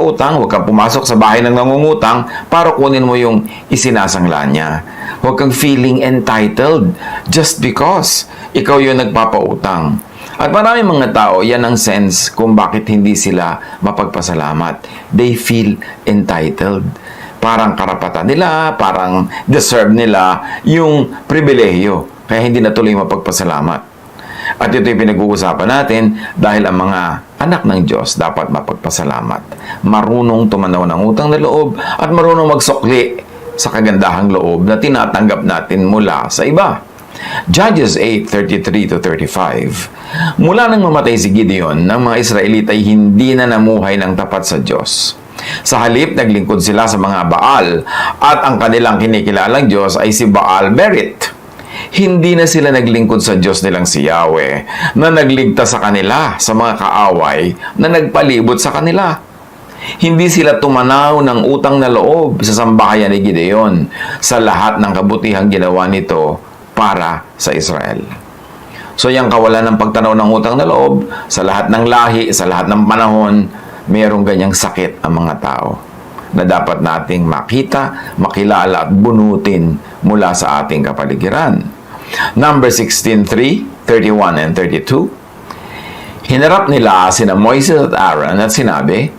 mangungutang, huwag kang pumasok sa bahay ng nangungutang para kunin mo yung isinasangla niya. Huwag kang feeling entitled just because ikaw yung nagpapautang. At maraming mga tao, yan ang sense kung bakit hindi sila mapagpasalamat. They feel entitled. Parang karapatan nila, parang deserve nila yung pribilehiyo. Kaya hindi na tuloy mapagpasalamat. At ito yung pinag-uusapan natin dahil ang mga anak ng Diyos dapat mapagpasalamat. Marunong tumanaw ng utang na loob at marunong magsukli sa kagandahang loob na tinatanggap natin mula sa iba. Judges 8:33-35. Mula nang mamatay si Gideon, ng mga Israelita ay hindi na namuhay ng tapat sa Diyos. Sa halip, naglingkod sila sa mga Baal at ang kanilang kinikilalang Diyos ay si Baal Berit. Hindi na sila naglingkod sa Diyos nilang si Yahweh na nagligtas sa kanila sa mga kaaway na nagpalibot sa kanila. Hindi sila tumanaw ng utang na loob sa sambahayan ni Gideon sa lahat ng kabutihang ginawa nito para sa Israel. So yung kawalan ng pagtanaw ng utang na loob sa lahat ng lahi, sa lahat ng panahon, mayroong ganyang sakit ang mga tao na dapat nating makita, makilala at bunutin mula sa ating kapaligiran. Number 16:3, 31 and 32. Hinarap nila sina Moises at Aaron at sinabi,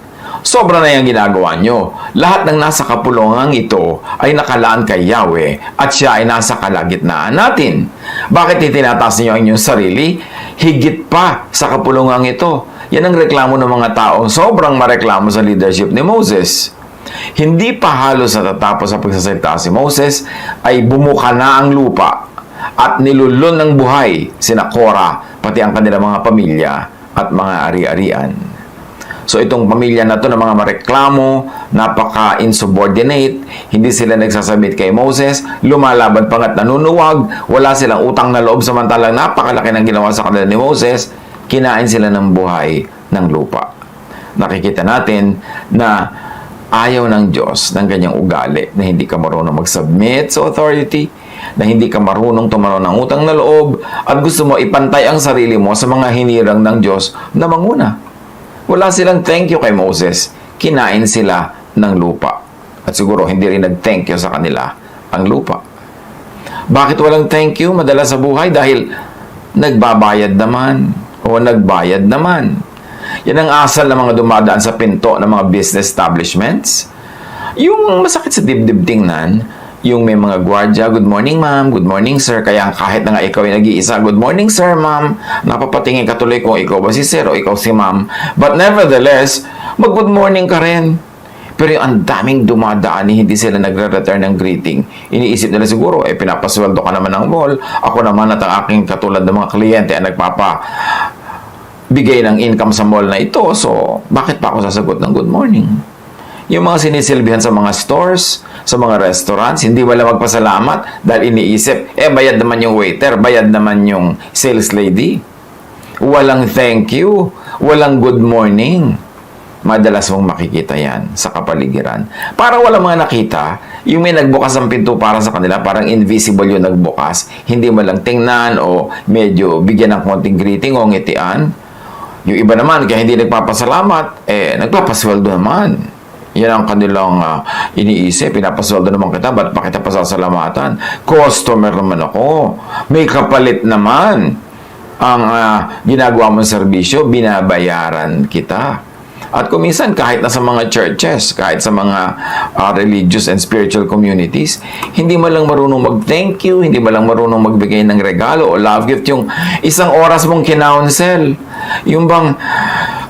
sobra na yung ginagawa nyo. Lahat ng nasa kapulungan ito ay nakalaan kay Yahweh at siya ay nasa kalagitnaan natin. Bakit itinataas niyo ang inyong sarili? Higit pa sa kapulungan ito. Yan ang reklamo ng mga taong sobrang mareklamo sa leadership ni Moses. Hindi pa halos natatapos sa pagsasalita si Moses ay bumuka na ang lupa at nilulun ng buhay sina Korah pati ang kanilang mga pamilya at mga ari-arian. So itong pamilya na to ng mga mareklamo, napaka-insubordinate, hindi sila nagsasabit kay Moses, lumalaban pa nga't nanunuwag, wala silang utang na loob samantalang napakalaki ng ginawa sa kanila ni Moses, kinain sila ng buhay ng lupa. Nakikita natin na ayaw ng Diyos ng ganyang ugali na hindi ka marunong mag-submit sa authority, na hindi ka marunong tumanaw ng utang na loob, at gusto mo ipantay ang sarili mo sa mga hinirang ng Diyos na manguna. Wala silang thank you kay Moses. Kinain sila ng lupa. At siguro hindi rin nag-thank you sa kanila ang lupa. Bakit walang thank you madalas sa buhay? Dahil nagbabayad naman o nagbayad naman. Yan ang asal ng mga dumadaan sa pinto ng mga business establishments. Yung masakit sa dibdib tingnan, yung may mga gwardya, good morning ma'am, good morning sir, kaya kahit na nga ikaw ay nag-iisa, good morning sir ma'am, napapatingin ka tuloy kung ikaw ba si sir o ikaw si ma'am, but nevertheless, mag-good morning ka rin. Pero yung ang daming dumadaan, hindi sila nagre-return ng greeting. Iniisip nila siguro, pinapasweldo ka naman ng mall, ako naman at ang aking katulad ng mga kliyente ay nagpapabigay ng income sa mall na ito, so bakit pa ako sasagot ng good morning? Yung mga sinisilbihan sa mga stores, sa mga restaurants, hindi wala magpasalamat dahil iniisip, bayad naman yung waiter, bayad naman yung sales lady. Walang thank you, walang good morning. Madalas mong makikita yan sa kapaligiran. Para wala mga nakita, yung may nagbukas ang pinto para sa kanila, parang invisible yung nagbukas, hindi mo lang tingnan o medyo bigyan ng konting greeting o ngitian. Yung iba naman, kaya hindi nagpapasalamat, nagpapasweldo naman. Yan ang kanilang iniisip. Pinapasweldo naman kita, ba't pa kita pasasalamatan? Customer naman ako. May kapalit naman. Ang ginagawa mong serbisyo, binabayaran kita. At kung minsan, kahit na sa mga churches, kahit sa mga religious and spiritual communities, hindi mo lang marunong mag-thank you, hindi mo lang marunong magbigay ng regalo o love gift. Yung isang oras mong kinounsel, yung bang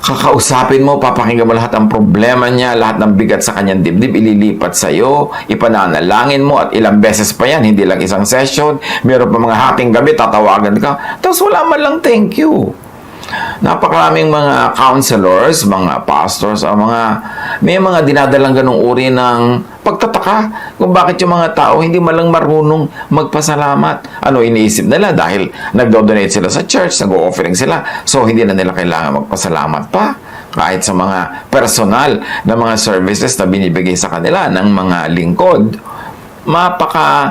kakausapin mo, papakinggan mo lahat ng problema niya, lahat ng bigat sa kanyang dibdib, ililipat sa iyo, ipananalangin mo, at ilang beses pa yan, hindi lang isang session, meron pa mga hating gabi, tatawagan ka, tapos wala man lang thank you. Napakaraming mga counselors, mga pastors, may mga dinadalang ganong uri ng pagtataka kung bakit yung mga tao hindi man lang marunong magpasalamat. Ano iniisip nila? Dahil nagdo-donate sila sa church, nag-o-offering sila, so hindi na nila kailangan magpasalamat pa kahit sa mga personal na mga services na binibigay sa kanila ng mga lingkod. Mapaka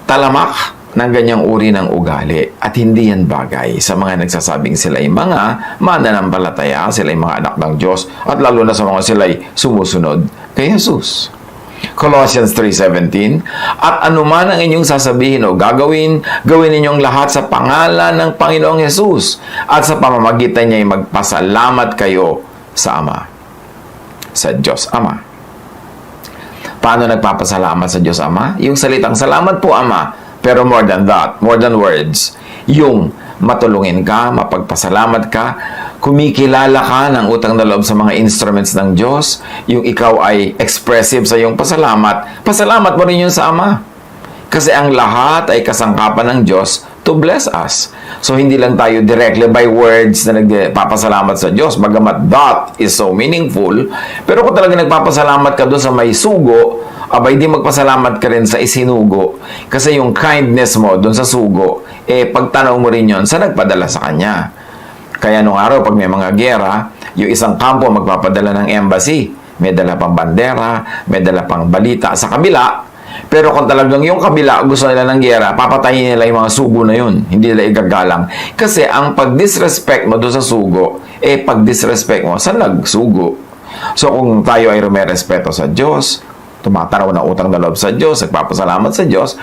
talamak ng ganyang uri ng ugali at hindi yan bagay sa mga nagsasabing sila'y mga mananampalataya, sila'y mga anak ng Diyos at lalo na sa mga sila'y sumusunod kay Jesus. Colossians 3:17, at anuman ang inyong sasabihin o gagawin, gawin ninyong lahat sa pangalan ng Panginoong Jesus at sa pamamagitan niya ay magpasalamat kayo sa Ama, sa Diyos Ama. Paano nagpapasalamat sa Diyos Ama? Yung salitang salamat po Ama, pero more than that, more than words, yung matulungin ka, mapagpasalamat ka, kumikilala ka ng utang na loob sa mga instruments ng Diyos, yung ikaw ay expressive sa iyong pasalamat, pasalamat mo rin yun sa Ama. Kasi ang lahat ay kasangkapan ng Diyos to bless us. So, hindi lang tayo directly by words na nagpapasalamat sa Diyos, bagamat that is so meaningful, pero kung talaga nagpapasalamat ka doon sa may sugo, abay di magpasalamat ka rin sa isinugo. Kasi yung kindness mo doon sa sugo, pagtanaw mo rin yon sa nagpadala sa kanya. Kaya nung araw, pag may mga gera, yung isang kampo magpapadala ng embassy. May dala pang bandera, may dala pang balita sa kabila. Pero kung talagang yung kabila gusto nila ng gera, papatayin nila yung mga sugo na yun. Hindi nila igagalang. Kasi ang pag-disrespect mo doon sa sugo, pag-disrespect mo sa nagsugo. So kung tayo ay rumerespeto sa Diyos, tumatanaw ng utang na loob sa Diyos, nagpapasalamat sa Diyos,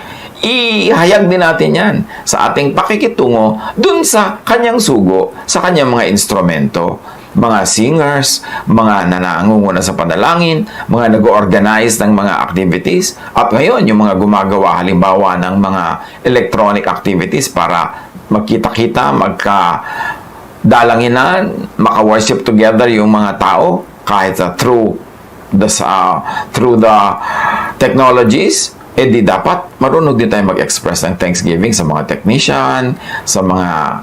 ihayag din natin yan sa ating pakikitungo dun sa kanyang sugo, sa kanyang mga instrumento, mga singers, mga nanangunguna sa panalangin, mga nag-organize ng mga activities, at ngayon yung mga gumagawa halimbawa ng mga electronic activities para magkita-kita, magka-dalanginan, maka-worship together yung mga tao kahit through the technologies, di dapat marunong din tayo mag-express ng thanksgiving sa mga technician, sa mga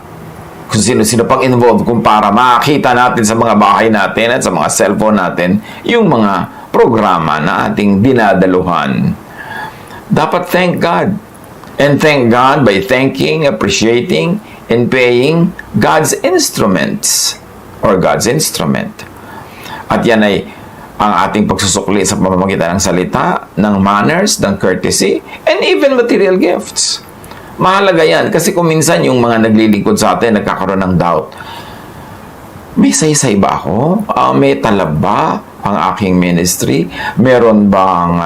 kung sino-sino pang involved kung para makita natin sa mga bahay natin at sa mga cellphone natin yung mga programa na ating dinadaluhan. Dapat thank God. And thank God by thanking, appreciating, and paying God's instruments or God's instrument. At yan ay ang ating pagsusukli sa pamamagitan ng salita, ng manners, ng courtesy, and even material gifts. Mahalaga yan kasi kung minsan yung mga naglilingkod sa atin nagkakaroon ng doubt. May saysay ba ako? May talab ba ang aking ministry? Meron bang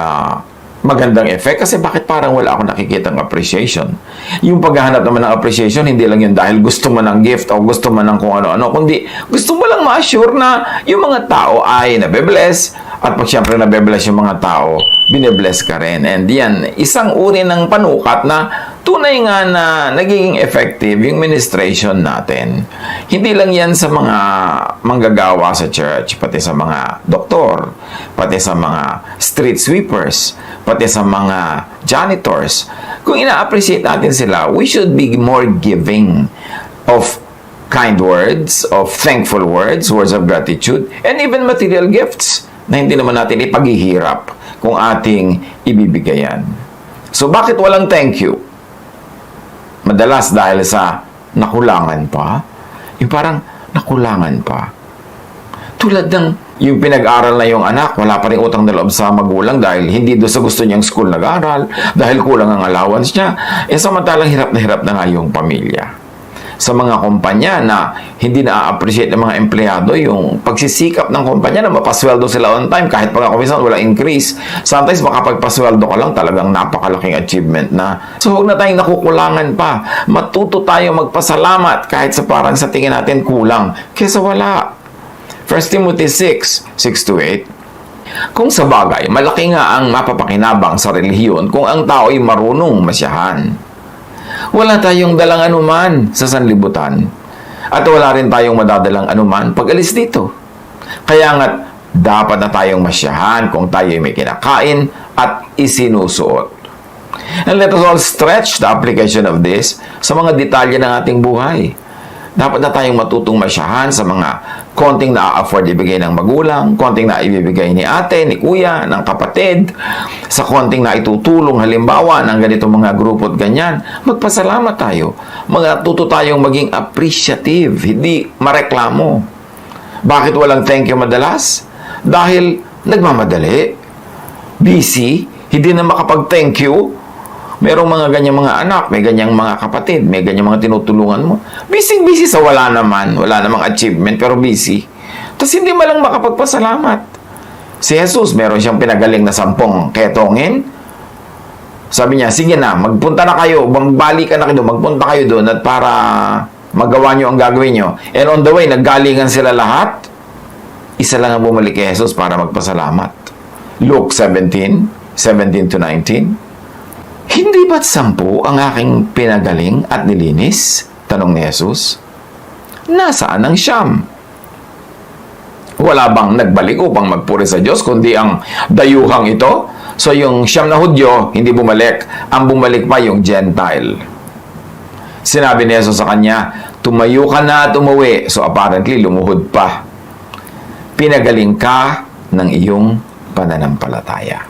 magandang effect? Kasi bakit parang wala akong nakikitang appreciation? Yung paghahanap naman ng appreciation, hindi lang yun dahil gusto mo ng gift o gusto mo ng kung ano-ano, kundi gusto mo lang ma-assure na yung mga tao ay nabe-bless at pag siyempre nabe-bless yung mga tao, bine-bless ka rin. And yan, isang uri ng panukat na tunay nga na nagiging effective yung ministration natin. Hindi lang yan sa mga manggagawa sa church, pati sa mga doktor, pati sa mga street sweepers, pati sa mga janitors. Kung ina-appreciate natin sila, we should be more giving of kind words, of thankful words, words of gratitude, and even material gifts na hindi naman natin ipaghihirap kung ating ibibigayan. So, bakit walang thank you? Madalas dahil sa nakulangan pa. Yung parang nakulangan pa. Tulad ng yung pinag-aral na yung anak, wala pa rin utang na loob sa magulang dahil hindi doon sa gusto niyang school nag-aral, dahil kulang ang allowance niya. Samantalang hirap na nga yung pamilya. Sa mga kumpanya na hindi na-appreciate ng mga empleyado yung pagsisikap ng kumpanya na mapasweldo sila on time kahit pag minsan wala increase. Sometimes makapagpasweldo ka lang talagang napakalaking achievement na. So huwag na tayong nakukulangan pa. Matuto tayo magpasalamat kahit sa parang sa tingin natin kulang kesa wala. 1 Timothy 6:6-8. Kung sa bagay, malaki nga ang mapapakinabang sa relihiyon kung ang tao ay marunong masyahan. Wala tayong dalang anuman sa sanlibutan. At wala rin tayong madadalang anuman pag alis dito. Kaya nga, dapat na tayong masyahan kung tayo ay may kinakain at isinusuot. And let us all stretch the application of this sa mga detalye ng ating buhay. Dapat na tayong matutong masyahan sa mga konting na-afford ibigay ng magulang, konting na ibibigay ni ate, ni kuya, ng kapatid, sa konting na itutulong halimbawa ng ganitong mga grupo at ganyan. Magpasalamat tayo. Magtuto tayong maging appreciative, hindi mareklamo. Bakit walang thank you madalas? Dahil nagmamadali, busy, hindi na makapag-thank you. Merong mga ganyang mga anak, may ganyang mga kapatid, may ganyang mga tinutulungan mo. Busy sa wala naman. Wala namang achievement, pero busy. Tapos hindi malang makapagpasalamat. Si Jesus, meron siyang pinagaling na 10 ketongin. Sabi niya, sige na, magpunta na kayo, magbalik na kayo, magpunta kayo doon at para magawa nyo ang gagawin nyo. And on the way, naggalingan sila lahat. Isa lang ang bumalik kay Jesus para magpasalamat. Luke 17:17-19. Hindi ba't 10 ang aking pinagaling at nilinis? Tanong ni Jesus. Nasaan ang 9? Wala bang nagbalik upang magpuri sa Diyos, kundi ang dayuhang ito? So yung 9 na Hudyo, hindi bumalik. Ang bumalik pa yung Gentile. Sinabi ni Jesus sa kanya, tumayo ka na at umuwi. So apparently, lumuhod pa. Pinagaling ka ng iyong pananampalataya.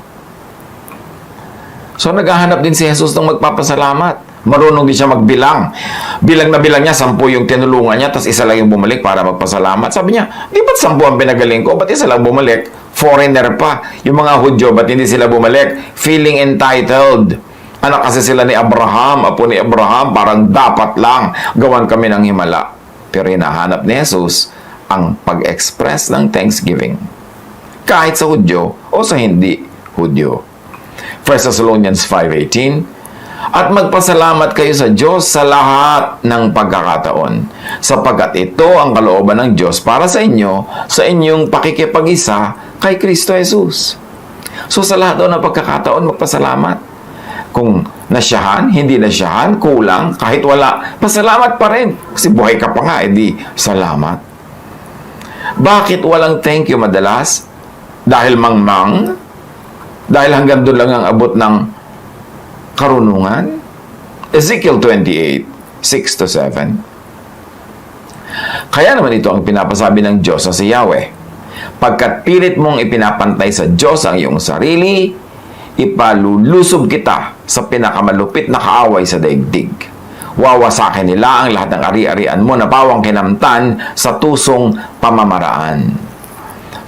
So, naghahanap din si Jesus ng magpapasalamat. Marunong din siya magbilang. Bilang na bilang niya, 10 yung tinulungan niya, tapos isa lang yung bumalik para magpasalamat. Sabi niya, di ba't 10 ang pinagaling ko? Ba't isa lang bumalik? Foreigner pa. Yung mga Hudyo, ba't hindi sila bumalik? Feeling entitled. Anak kasi sila ni Abraham, apo ni Abraham, parang dapat lang gawan kami ng himala. Pero hinahanap ni Jesus ang pag-express ng thanksgiving. Kahit sa Hudyo o sa hindi Hudyo. 1 Thessalonians 5:18. At magpasalamat kayo sa Diyos sa lahat ng pagkakataon, sapagkat ito ang kalooban ng Diyos para sa inyo, sa inyong pakikipag-isa kay Kristo Jesus. So sa lahat daw ng pagkakataon, magpasalamat. Kung nasyahan, hindi nasyahan, kulang, kahit wala, pasalamat pa rin. Kasi buhay ka pa nga, edi salamat. Bakit walang thank you madalas? Dahil mangmang? Dahil hanggang doon lang ang abot ng karunungan? Ezekiel 28:6-7. Kaya naman ito ang pinapasabi ng Diyos sa si Yahweh. Pagkat pilit mong ipinapantay sa Diyos ang iyong sarili, ipalulusob kita sa pinakamalupit na kaaway sa daigdig. Wawasakin nila ang lahat ng ari-arian mo na pawang kinamtan sa tusong pamamaraan.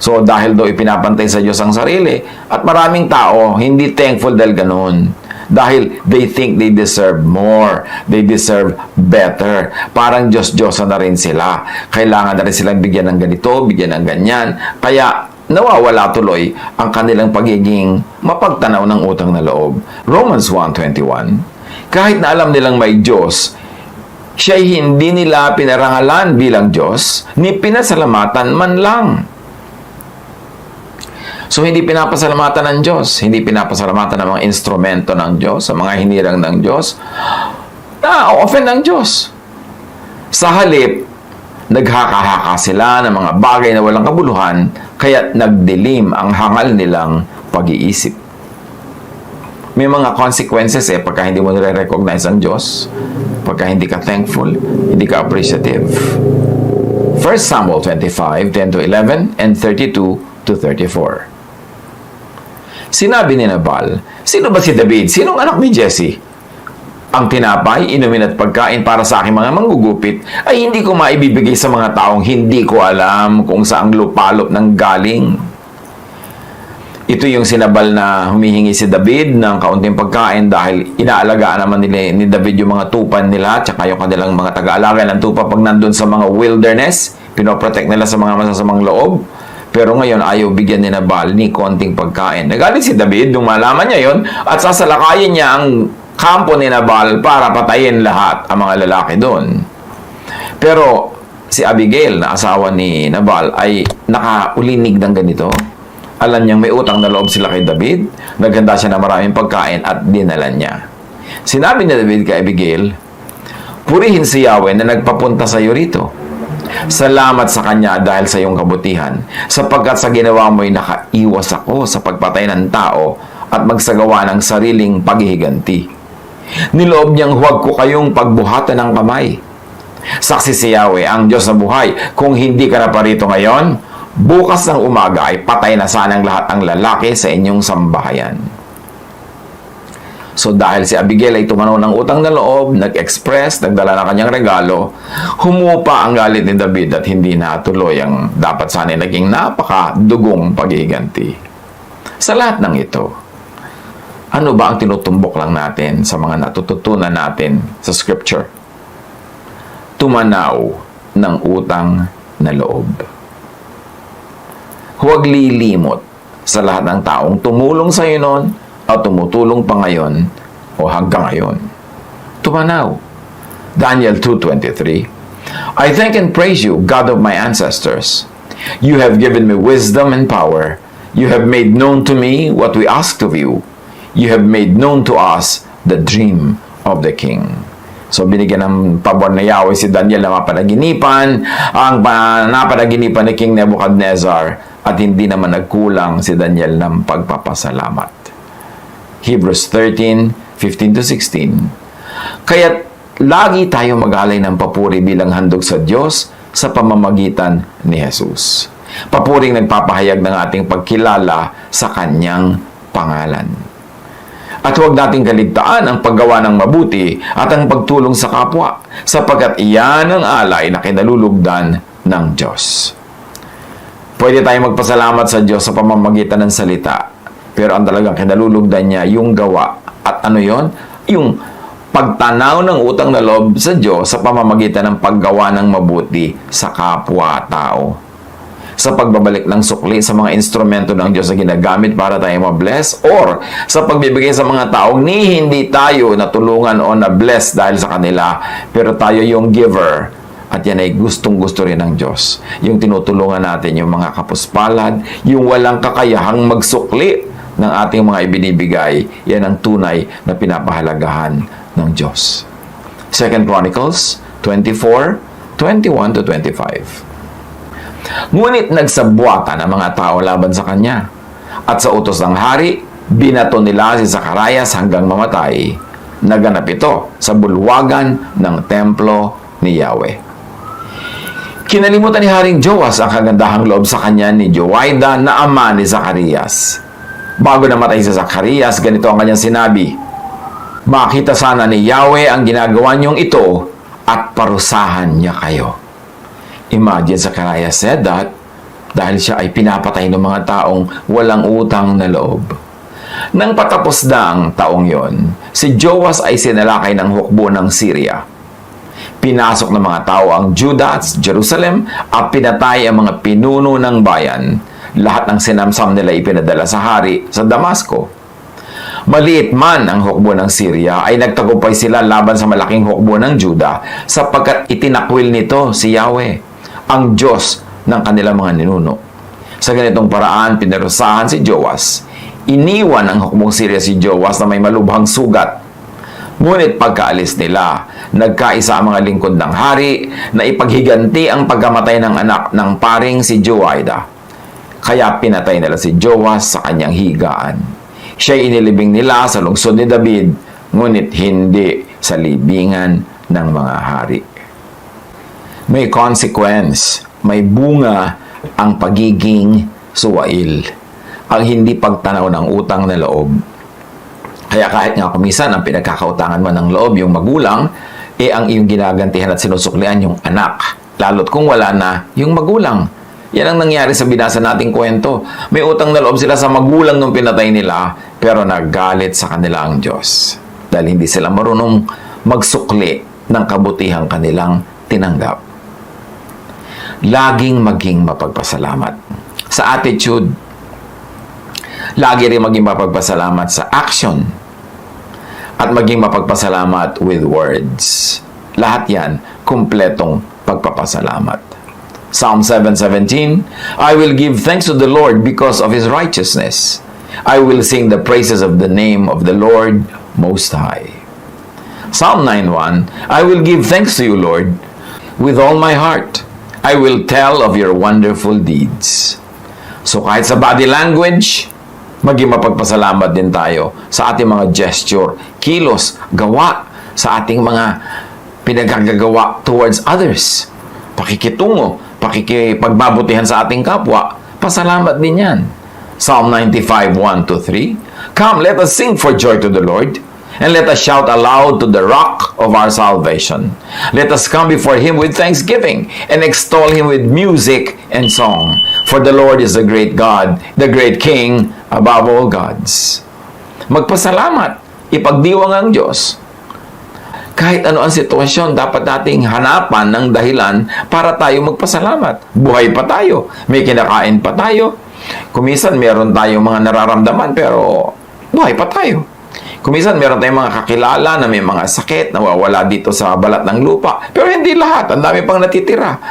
So, dahil daw ipinapantay sa Diyos ang sarili, at maraming tao hindi thankful dahil ganun. Dahil they think they deserve more. They deserve better. Parang Diyos-Diyosan na rin sila. Kailangan na rin silang bigyan ng ganito, bigyan ng ganyan. Kaya, nawawala tuloy ang kanilang pagiging mapagtanaw ng utang na loob. Romans 1:21. Kahit na alam nilang may Diyos, siya'y hindi nila pinarangalan bilang Diyos, ni pinasalamatan man lang. So, hindi pinapasalamatan ng Diyos. Hindi pinapasalamatan ng mga instrumento ng Diyos, sa mga hinirang ng Diyos. Offend ng Diyos. Sa halip, naghaka-haka sila ng mga bagay na walang kabuluhan, kaya nagdilim ang hangal nilang pag-iisip. May mga consequences pagka hindi mo nire-recognize ang Diyos, pagka hindi ka thankful, hindi ka appreciative. 1 Samuel 25:10-11 and 32-34. Sinabi ni Nabal, sino ba si David? Sinong anak ni Jesse? Ang tinapay, inumin at pagkain para sa aking mga manggugupit ay hindi ko maibibigay sa mga taong hindi ko alam kung saang lupalop ng galing. Ito yung sinabal na humihingi si David ng kaunting pagkain dahil inaalagaan naman nila ni David yung mga tupan nila at yung kanilang mga taga-alaga ng tupa pag nandun sa mga wilderness. Pinoprotect nila sa mga masasamang loob. Pero ngayon, ayaw bigyan ni Nabal ni konting pagkain. Nagalit si David nung malaman niya yon at sasalakayin niya ang kampo ni Nabal para patayin lahat ang mga lalaki doon. Pero si Abigail, na asawa ni Nabal, ay nakaulinig ng ganito. Alam niyang may utang na loob sila kay David. Naghanda siya ng maraming pagkain at dinala niya. Sinabi ni David kay Abigail, purihin si Yahweh na nagpapunta sa iyo rito. Salamat sa Kanya dahil sa iyong kabutihan, sapagkat sa ginawa mo'y nakaiwas ako sa pagpatay ng tao at magsagawa ng sariling paghihiganti. Niloob niyang huwag ko kayong pagbuhatan ng kamay. Saksi si Yahweh, ang Diyos na buhay, kung hindi ka na parito ngayon, bukas ng umaga ay patay na sanang lahat ang lalaki sa inyong sambahayan. So dahil si Abigail ay tumanaw ng utang na loob, nag-express, nagdala ng kanyang regalo, humupa ang galit ni David at hindi natuloy ang dapat sana naging napakadugong paghihiganti. Sa lahat ng ito, Ano ba ang tinutumbok lang natin sa mga natututunan natin sa Scripture? Tumanaw ng utang na loob. Huwag lilimot sa lahat ng taong tumulong sa iyo noon o tumutulong pa ngayon o hanggang ngayon. Tumanaw. Daniel 2:23. I thank and praise you, God of my ancestors. You have given me wisdom and power. You have made known to me what we asked of you. You have made known to us the dream of the king. So, binigyan ng pabor na Yahweh si Daniel na mapanaginipan, ang napanaginipan ni King Nebuchadnezzar, at hindi naman nagkulang si Daniel ng pagpapasalamat. Hebrews 13:15-16. Kaya't lagi tayo mag-alay ng papuri bilang handog sa Diyos sa pamamagitan ni Jesus. Papuring nagpapahayag ng ating pagkilala sa Kanyang pangalan. At huwag nating kaligtaan ang paggawa ng mabuti at ang pagtulong sa kapwa, sapagkat iyan ang alay na kinalulugdan ng Diyos. Pwede tayong magpasalamat sa Diyos sa pamamagitan ng salita, pero ang talagang kinalulugdan niya yung gawa. At ano yon? Yung pagtanaw ng utang na loob sa Diyos sa pamamagitan ng paggawa ng mabuti sa kapwa-tao. Sa pagbabalik ng sukli sa mga instrumento ng Diyos na ginagamit para tayo ma-bless, or sa pagbibigay sa mga taong hindi tayo natulungan o na-bless dahil sa kanila, pero tayo yung giver, at yan ay gustong-gusto rin ng Diyos. Yung tinutulungan natin yung mga kapuspalad, yung walang kakayahang magsukli ng ating mga ibinibigay, yan ang tunay na pinapahalagahan ng Diyos. 2 Chronicles 24:21-25. Ngunit nagsabwatan ang mga tao laban sa kanya, at sa utos ng hari, binato nila si Zacarias hanggang mamatay. Naganap ito sa bulwagan ng templo ni Yahweh. Kinalimutan ni Haring Joas ang kagandahang loob sa kanya ni Joiada na ama ni Zacarias. Bago namatay si Zacarias, ganito ang kanyang sinabi, "Makita sana ni Yahweh ang ginagawa niyong ito at parusahan niya kayo." Imagine, Zacarias said that dahil siya ay pinapatay ng mga taong walang utang na loob. Nang patapos na ang taong yon, si Joas ay sinalakay ng hukbo ng Syria. Pinasok ng mga tao ang Judah at Jerusalem at pinatay ang mga pinuno ng bayan. Lahat ng sinamsam nila ipinadala sa hari sa Damasco. Maliit man ang hukbo ng Syria, ay nagtagumpay sila laban sa malaking hukbo ng Judah sapagkat itinakwil nito si Yahweh, ang Diyos ng kanilang mga ninuno. Sa ganitong paraan, pinarusahan si Joas. Iniwan ng hukbong Syria si Joas na may malubhang sugat. Ngunit pagkaalis nila, nagkaisa ang mga lingkod ng hari na ipaghiganti ang pagkamatay ng anak ng paring si Joiada. Kaya pinatay nila si Joas sa kanyang higaan. Siya'y inilibing nila sa lungsod ni David, ngunit hindi sa libingan ng mga hari. May consequence, may bunga ang pagiging suwail, ang hindi pagtanaw ng utang na loob. Kaya kahit nga kumisan ang pinagkakautangan man ng loob yung magulang, ang iyong ginagantihan at sinusuklian yung anak, lalo't kung wala na yung magulang. Yan ang nangyari sa binasa nating kwento. May utang na loob sila sa magulang nung pinatay nila, pero naggalit sa kanila ang Diyos dahil hindi sila marunong magsukli ng kabutihang kanilang tinanggap. Laging maging mapagpasalamat sa attitude. Lagi rin maging mapagpasalamat sa action. At maging mapagpasalamat with words. Lahat yan, kumpletong pagpapasalamat. Psalm 7:17, I will give thanks to the Lord because of His righteousness. I will sing the praises of the name of the Lord Most High. Psalm 9:1, I will give thanks to you, Lord, with all my heart. I will tell of your wonderful deeds. So kahit sa body language, maging mapagpasalamat din tayo sa ating mga gesture, kilos, gawa, sa ating mga pinagagagawa towards others. Pakikitungo, pagbabutihan sa ating kapwa, pasalamat din yan. Psalm 95:1-3, Come, let us sing for joy to the Lord, and let us shout aloud to the rock of our salvation. Let us come before Him with thanksgiving, and extol Him with music and song. For the Lord is the great God, the great King above all gods. magpasalamat, ipagdiwang ang Diyos. Kahit ano ang sitwasyon, dapat nating hanapan ng dahilan para tayo magpasalamat. Buhay pa tayo, may kinakain pa tayo. Kuminsan meron tayong mga nararamdaman pero buhay pa tayo. Kuminsan meron tayong mga kakilala na may mga sakit, nawawala dito sa balat ng lupa. Pero hindi lahat, ang dami pang natitira.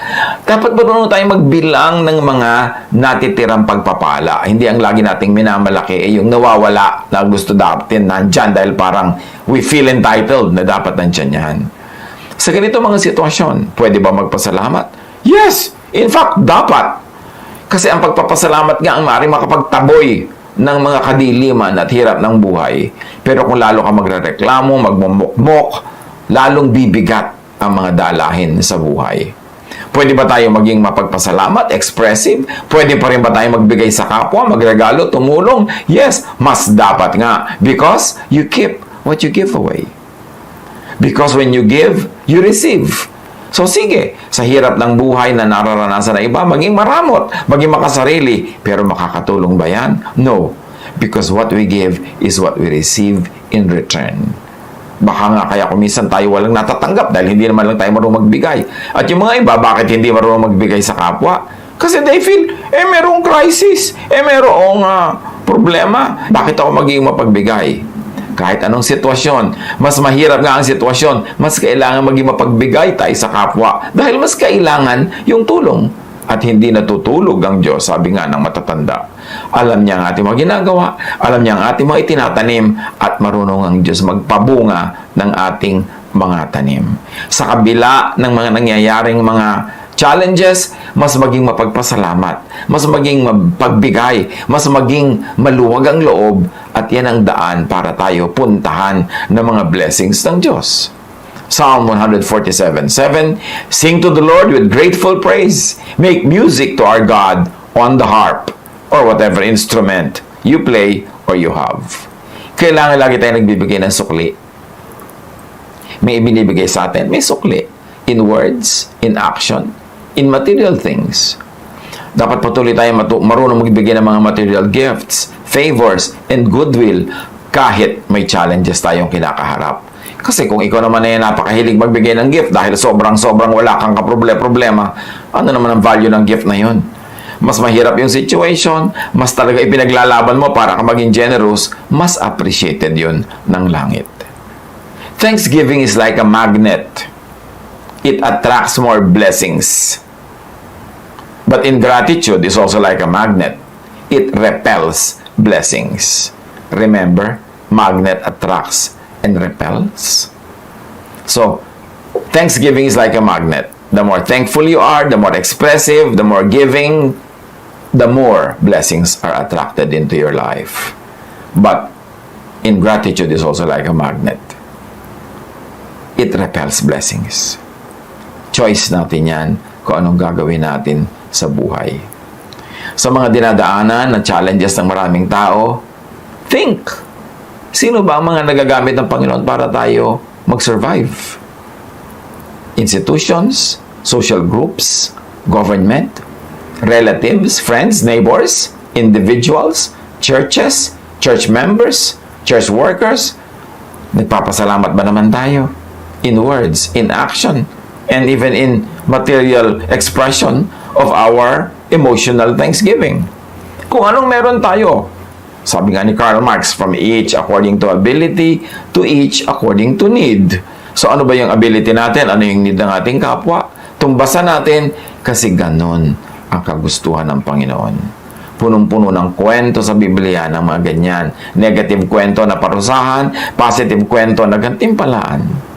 Dapat marunong tayong magbilang ng mga natitirang pagpapala. Hindi ang lagi nating minamalaki yung nawawala na gusto dapatin nandyan dahil parang we feel entitled na dapat nandyan yan. Sa ganito mga sitwasyon, pwede ba magpasalamat? Yes! In fact, dapat. Kasi ang pagpapasalamat nga ang maaaring makapagtaboy ng mga kadiliman at hirap ng buhay. Pero kung lalo ka magrereklamo, magmumukmok, lalong bibigat ang mga dalahin sa buhay. Pwede ba tayo maging mapagpasalamat, expressive? Pwede pa rin ba tayo magbigay sa kapwa, magregalo, tumulong? Yes, mas dapat nga. Because you keep what you give away. Because when you give, you receive. So sige, sa hirap ng buhay na nararanasan ng iba, maging maramot, maging makasarili. Pero makakatulong ba yan? No. Because what we give is what we receive in return. Baka nga kaya kuminsan tayo walang natatanggap dahil hindi naman lang tayo marunong magbigay. At yung mga iba, bakit hindi marunong magbigay sa kapwa? Kasi they feel, merong crisis, merong problema. Bakit ako magiging mapagbigay? Kahit anong sitwasyon, mas mahirap nga ang sitwasyon, mas kailangan maging mapagbigay tayo sa kapwa dahil mas kailangan yung tulong. At hindi natutulog ang Diyos, sabi nga ng matatanda. Alam niya ang ating mga ginagawa, alam niya ang ating mga itinatanim, at marunong ang Diyos magpabunga ng ating mga tanim. Sa kabila ng mga nangyayaring mga challenges, mas maging mapagpasalamat, mas maging mapagbigay, mas maging maluwag ang loob, at yan ang daan para tayo puntahan ng mga blessings ng Diyos. Psalm 147:7, sing to the Lord with grateful praise. Make music to our God on the harp or whatever instrument you play or you have. Kailangan lagi tayo nagbibigay ng sukli. May ibinibigay sa atin, may sukli. In words, in action, in material things. Dapat patuloy tayo marunong magbigay ng mga material gifts, favors, and goodwill kahit may challenges tayong kinakaharap. Kasi kung ikaw naman ay napakahilig magbigay ng gift dahil sobrang wala kang kaproblema, ano naman ang value ng gift na yun? Mas mahirap yung situation, mas talaga ipinaglalaban mo para ka maging generous, mas appreciated yun ng langit. Thanksgiving is like a magnet. It attracts more blessings. But ingratitude is also like a magnet. It repels blessings. Remember, magnet attracts and repels. So, thanksgiving is like a magnet. The more thankful you are, the more expressive, the more giving, the more blessings are attracted into your life. But ingratitude is also like a magnet. It repels blessings. Choice natin yan kung anong gagawin natin sa buhay. Sa mga dinadaanan na challenges ng maraming tao, think, sino ba ang mga nagagamit ng Panginoon para tayo mag-survive? Institutions, social groups, government, relatives, friends, neighbors, individuals, churches, church members, church workers. Nagpapasalamat ba naman tayo? In words, in action, and even in material expression of our emotional thanksgiving. Kung anong meron tayo, sabi nga ni Karl Marx, from each according to ability, to each according to need. So ano ba yung ability natin? Ano yung need ng ating kapwa? Tumbasan natin kasi ganun ang kagustuhan ng Panginoon. Punong-puno ng kwento sa Biblia ng mga ganyan. Negative kwento na parusahan, positive kwento na gantimpalaan.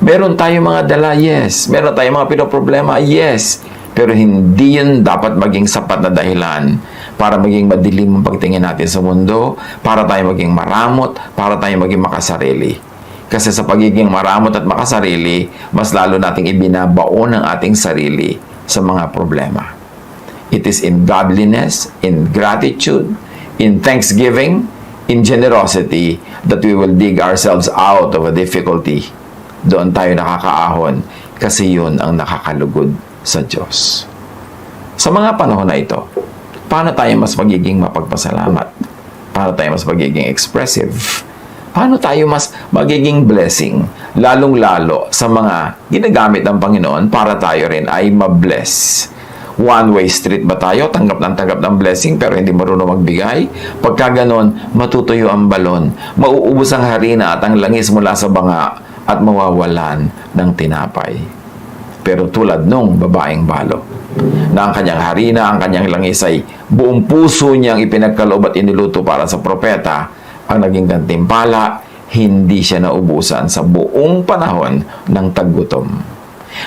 Meron tayong mga dala, yes. Meron tayong mga pinoproblema, yes. Pero hindi yun dapat maging sapat na dahilan para maging madilim ang pagtingin natin sa mundo, para tayo maging maramot, para tayo maging makasarili. Kasi sa pagiging maramot at makasarili, mas lalo nating ibinabaon ang ating sarili sa mga problema. It is in godliness, in gratitude, in thanksgiving, in generosity, that we will dig ourselves out of a difficulty. Doon tayo nakakaahon kasi yun ang nakakalugod sa Diyos. Sa mga panahon na ito, paano tayo mas magiging mapagpasalamat? Paano tayo mas magiging expressive? Paano tayo mas magiging blessing? Lalong-lalo sa mga ginagamit ng Panginoon para tayo rin ay mabless. One-way street ba tayo? Tanggap ng blessing pero hindi marunong magbigay? Pagka ganon, matutuyo ang balon. Mauubos ang harina at ang langis mula sa banga at mawawalan ng tinapay. Pero tulad nung babaeng balo, na ang kanyang harina, ang kanyang langis ay buong puso niyang ipinagkaloob at iniluto para sa propeta, ang naging gantimpala, hindi siya naubusan sa buong panahon ng taggutom.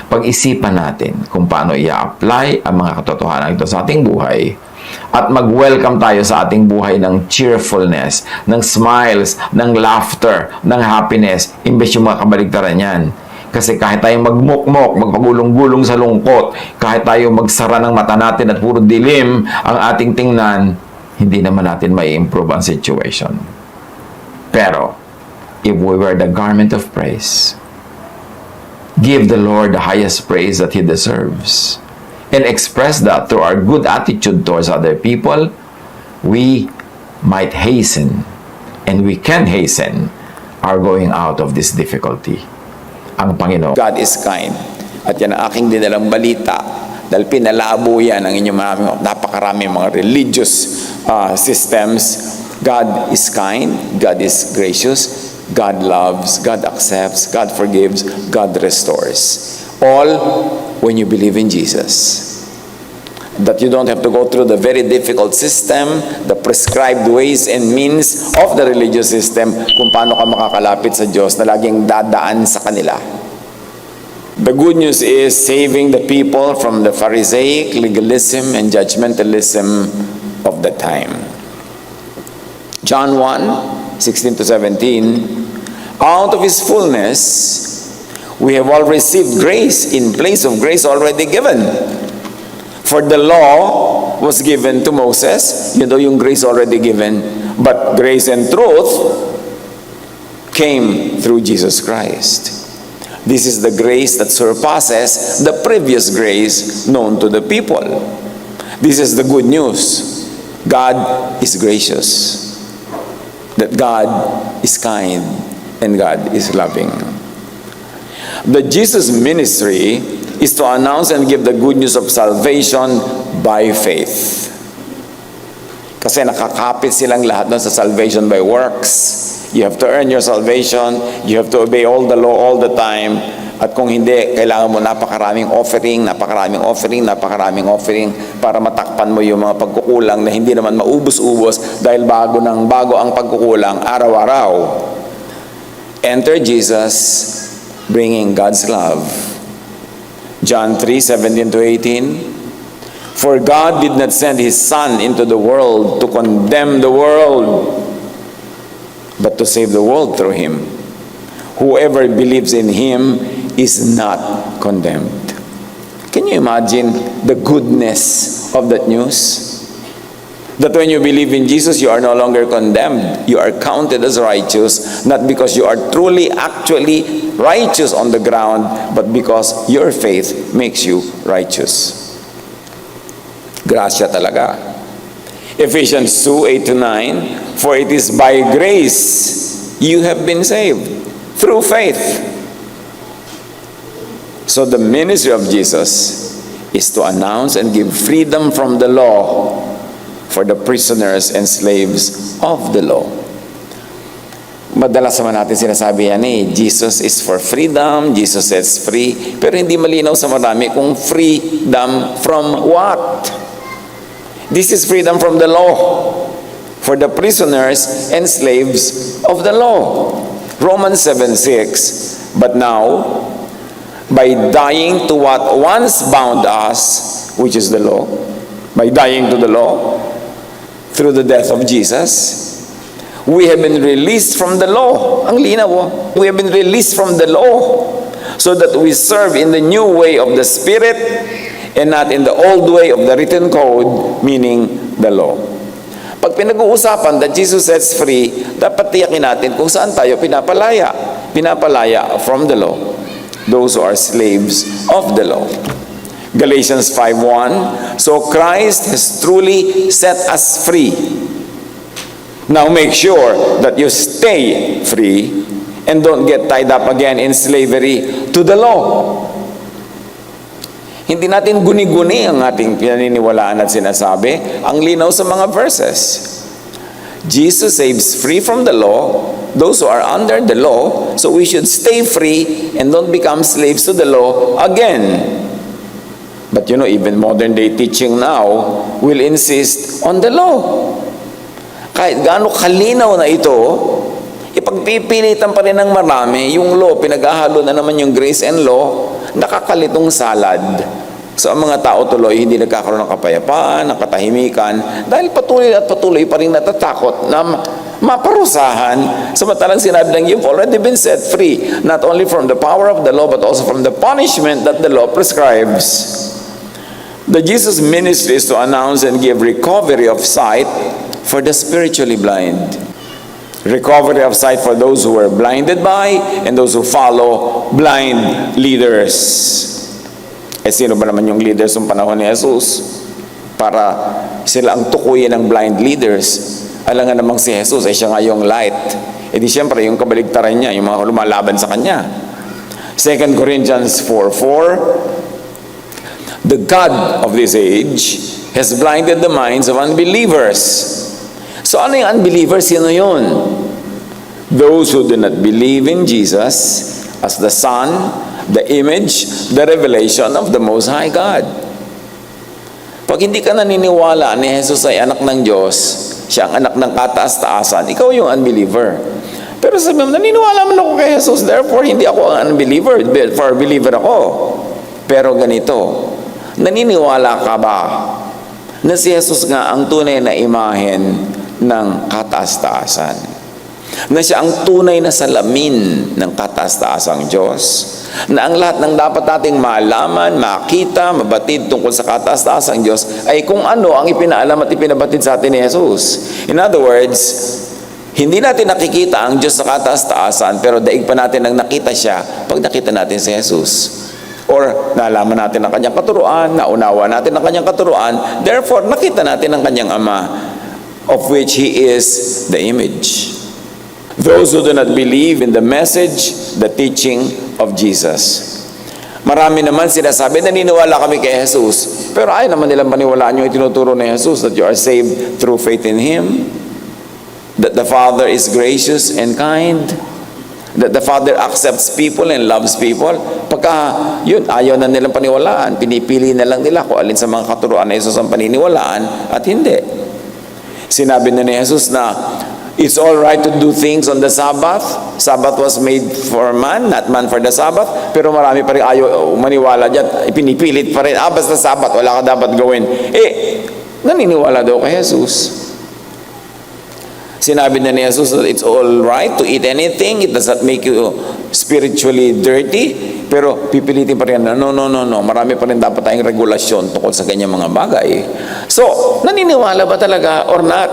Pag-isipan natin kung paano i-apply ang mga katotohanan ito sa ating buhay at mag-welcome tayo sa ating buhay ng cheerfulness, ng smiles, ng laughter, ng happiness, imbes yung mga kabaligtaran yan. Kasi kahit tayo magmukmok, magpagulong-gulong sa lungkot, kahit tayo magsara ng mata natin at puro dilim ang ating tingnan, hindi naman natin may improve ang situation. Pero, if we wear the garment of praise, give the Lord the highest praise that He deserves, and express that through our good attitude towards other people, we might hasten, and we can hasten, our going out of this difficulty. Ang Panginoon. God is kind. At yan ang aking dinalang balita dahil pinalabo yan ang inyong napakarami mga religious systems. God is kind, God is gracious, God loves, God accepts, God forgives, God restores. All when you believe in Jesus. That you don't have to go through the very difficult system, the prescribed ways and means of the religious system kung paano ka makakalapit sa Diyos na laging dadaan sa kanila. The good news is saving the people from the Pharisaic legalism and judgmentalism of the time. John 1:16-17, out of His fullness, we have all received grace in place of grace already given. For the law was given to Moses, yung grace already given, but grace and truth came through Jesus Christ. This is the grace that surpasses the previous grace known to the people. This is the good news. God is gracious. That God is kind and God is loving. The Jesus ministry is to announce and give the good news of salvation by faith. Kasi nakakapit silang lahat doon sa salvation by works. You have to earn your salvation. You have to obey all the law all the time. At kung hindi, kailangan mo napakaraming offering para matakpan mo yung mga pagkukulang na hindi naman maubos-ubos dahil bago ang pagkukulang araw-araw. Enter Jesus, bringing God's love. John 3:17-18, for God did not send His Son into the world to condemn the world, but to save the world through Him. Whoever believes in Him is not condemned. Can you imagine the goodness of that news? That when you believe in Jesus, you are no longer condemned. You are counted as righteous, not because you are truly, actually righteous on the ground, but because your faith makes you righteous. Gracia talaga. Ephesians 2:8-9, for it is by grace you have been saved, through faith. So the ministry of Jesus is to announce and give freedom from the law for the prisoners and slaves of the law. Madalas naman natin sinasabi yan Jesus is for freedom, Jesus sets free, pero hindi malinaw sa marami kung freedom from what? This is freedom from the law for the prisoners and slaves of the law. Romans 7:6, but now, by dying to what once bound us, which is the law, by dying to the law, through the death of Jesus, we have been released from the law. Ang linaw, we have been released from the law, so that we serve in the new way of the Spirit, and not in the old way of the written code, meaning the law. Pag pinag-uusapan that Jesus sets free, dapat tiyakin natin kung saan tayo pinapalaya. Pinapalaya from the law, those who are slaves of the law. Galatians 5:1, so Christ has truly set us free Now make sure that you stay free and don't get tied up again in slavery to the law. Hindi natin guni-guni ang ating pinaniniwalaan at sinasabi. Ang linaw sa mga verses. Jesus saves free from the law, those who are under the law, so we should stay free and don't become slaves to the law again. But you know, even modern day teaching now will insist on the law. Kahit gaano kalinaw na ito, ipagpipilitan pa rin ng marami yung law, pinaghahalo na naman yung grace and law, nakakalitong salad. So ang mga tao tuloy hindi nagkakaroon ng kapayapaan, ng katahimikan, dahil patuloy at patuloy pa rin natatakot na maparusahan. Samantalang sinabi lang, you've already been set free, not only from the power of the law, but also from the punishment that the law prescribes. The Jesus ministry is to announce and give recovery of sight for the spiritually blind. Recovery of sight for those who were blinded by and those who follow blind leaders. Eh sino ba naman yung leaders ng panahon ni Jesus? Para sila ang tukuyin ng blind leaders. Alam nga namang si Jesus, siya nga yung light. E di siyempre, yung kabaligtaran niya, yung mga lumalaban sa kanya. 2 Corinthians 4:4, the God of this age has blinded the minds of unbelievers. So ano yung unbelievers? Sino yun? Those who do not believe in Jesus as the Son, the image, the revelation of the Most High God. Pag hindi ka naniniwala ni Jesus ay anak ng Diyos, siya ang anak ng kataas-taasan, ikaw yung unbeliever. Pero sabi mo, naniniwala man ako kay Jesus, therefore hindi ako ang unbeliever, for believer ako. Pero ganito, naniniwala ka ba na si Jesus nga ang tunay na imahen ng kataas-taasan? Na siya ang tunay na salamin ng kataas-taasang Diyos? Na ang lahat ng dapat nating malaman, makita, mabatid tungkol sa kataas-taasang Diyos ay kung ano ang ipinaalam at ipinabatid sa atin ni Jesus. In other words, hindi natin nakikita ang Diyos sa kataas-taasan, pero daig pa natin ang nakita siya pag nakita natin si Jesus. Or nalaman natin ang kanyang katuruan, naunawa natin ang kanyang katuruan, therefore nakita natin ang kanyang Ama, of which He is the image. Those who do not believe in the message, the teaching of Jesus. Marami naman sinasabi, naniniwala kami kay Jesus, pero ayaw naman nilang maniwalaan yung itinuturo ni Jesus, that you are saved through faith in Him, that the Father is gracious and kind, that the Father accepts people and loves people. Pagka yun, ayaw na nilang paniwalaan, pinipili na lang nila kung alin sa mga katuruan na Jesus ang paniniwalaan at hindi. Sinabi na ni Jesus na it's all right to do things on the Sabbath. Sabbath was made for man, not man for the Sabbath. Pero marami pa rin ayaw maniwala dyan. Pinipilit pa rin, basta Sabbath, wala ka dapat gawin. Naniniwala daw kay Jesus. Sinabi na ni Jesus that it's all right to eat anything. It does not make you spiritually dirty. Pero pipilitin pa rin, no. Marami pa rin dapat tayong regulasyon tungkol sa ganyang mga bagay. So, naniniwala ba talaga or not?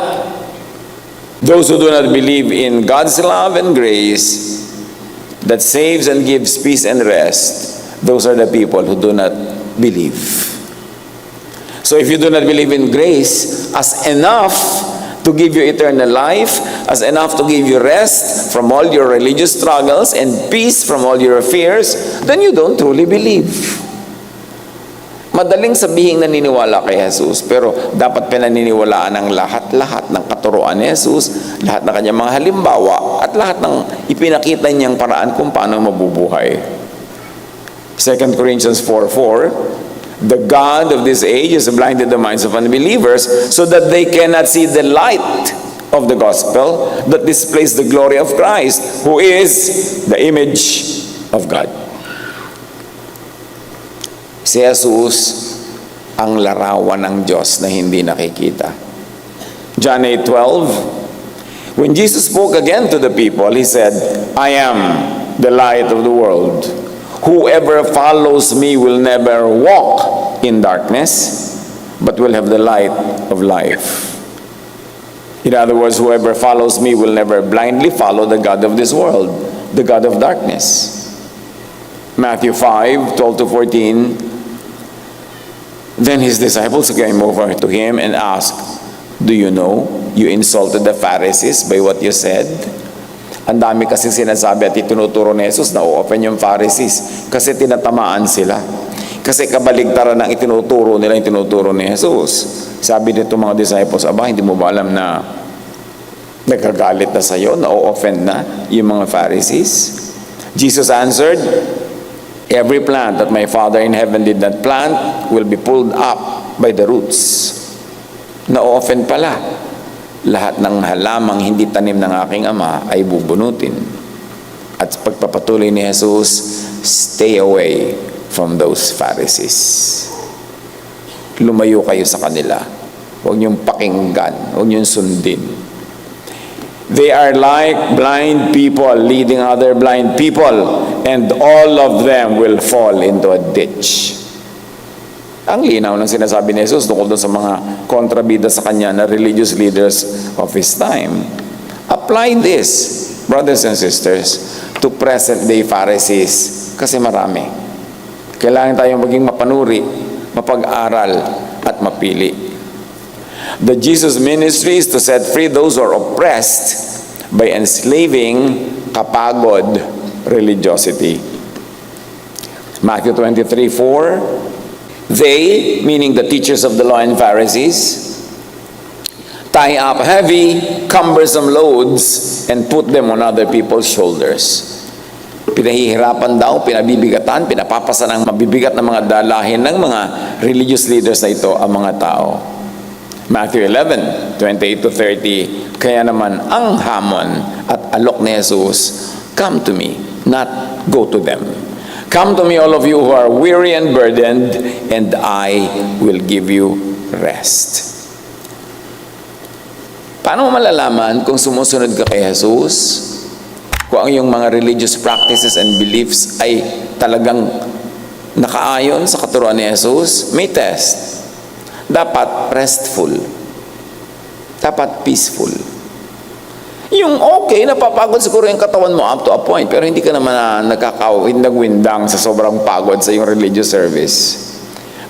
Those who do not believe in God's love and grace that saves and gives peace and rest, those are the people who do not believe. So if you do not believe in grace as enough to give you eternal life, as enough to give you rest from all your religious struggles and peace from all your fears, then you don't truly believe. Madaling sabihin naniniwala kay Jesus, pero dapat pinaniniwalaan ang lahat-lahat ng katuruan ni Jesus, lahat ng kanyang mga halimbawa, at lahat ng ipinakita niyang paraan kung paano mabubuhay. 2 Corinthians 4:4, the God of this age has blinded the minds of unbelievers so that they cannot see the light of the gospel that displays the glory of Christ, who is the image of God. Si Jesus ang larawan ng Diyos na hindi nakikita. John 8:12, when Jesus spoke again to the people, He said, I am the light of the world. Whoever follows me will never walk in darkness, but will have the light of life. In other words, whoever follows me will never blindly follow the god of this world, the god of darkness. Matthew 5:12-14, then His disciples came over to Him and asked, do you know you insulted the Pharisees by what you said. Ang dami kasi sinasabi at itinuturo ni Jesus na open yung Pharisees kasi tinatamaan sila. Kasi kabaligtaran ng itinuturo nila, yung tinuturo ni Jesus. Sabi nito mga disciples, aba, hindi mo ba alam na nagkagalit na sa'yo, na-offend na yung mga Pharisees? Jesus answered, every plant that my Father in heaven did not plant will be pulled up by the roots. Na-offend pala. Lahat ng halamang hindi tanim ng aking Ama ay bubunutin. At pagpapatuloy ni Jesus, stay away from those Pharisees. Lumayo kayo sa kanila. Huwag niyong pakinggan. Huwag niyong sundin. They are like blind people leading other blind people, and all of them will fall into a ditch. Ang linaw ng sinasabi ni Jesus tungkol doon sa mga kontrabida sa kanya na religious leaders of his time. Apply this, brothers and sisters, to present-day Pharisees kasi marami. Kailangan tayong maging mapanuri, mapag-aral, at mapili. The Jesus ministry is to set free those who are oppressed by enslaving kapagod religiosity. Matthew 23:4, they, meaning the teachers of the law and Pharisees, tie up heavy, cumbersome loads and put them on other people's shoulders. Pinahihirapan daw, pinabibigatan, pinapapasa ng mabibigat na mga dalahin ng mga religious leaders na ito ang mga tao. Matthew 11:28-30, kaya naman ang hamon at alok ni Jesus, come to me, not go to them. Come to me, all of you who are weary and burdened, and I will give you rest. Paano mo malalaman kung sumusunod ka kay Jesus? Kung ang iyong mga religious practices and beliefs ay talagang nakaayon sa katuruan ni Jesus? May test. Dapat restful. Dapat peaceful. Yung okay, napapagod siguro yung katawan mo up to a point, pero hindi ka naman nagwindang sa sobrang pagod sa iyong religious service.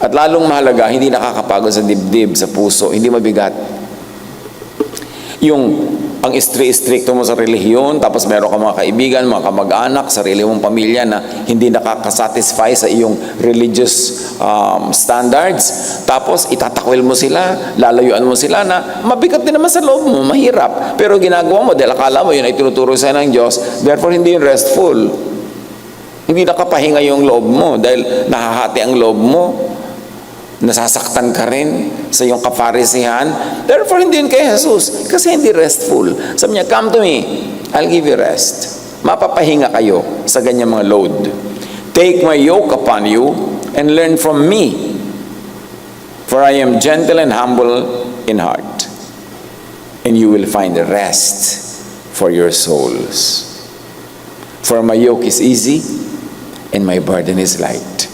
At lalong mahalaga, hindi nakakapagod sa dibdib, sa puso, hindi mabigat. Yung ang stricto mo sa relihiyon, tapos meron ka mga kaibigan, mga kamag-anak, sarili mong pamilya na hindi nakakasatisfy sa iyong religious standards, tapos itatakwil mo sila, lalayuan mo sila na mabigat din naman sa loob mo, mahirap. Pero ginagawa mo dahil akala mo yun ay tinuturo sa'yo ng Diyos, therefore hindi yun restful. Hindi nakapahinga yung loob mo dahil nahahati ang loob mo. Nasasaktan ka rin sa iyong kaparisihan. Therefore, hindi yun kay Jesus. Kasi hindi restful. Sabi niya, come to me, I'll give you rest. Mapapahinga kayo sa ganyang mga load. Take my yoke upon you and learn from me. For I am gentle and humble in heart. And you will find rest for your souls. For my yoke is easy and my burden is light.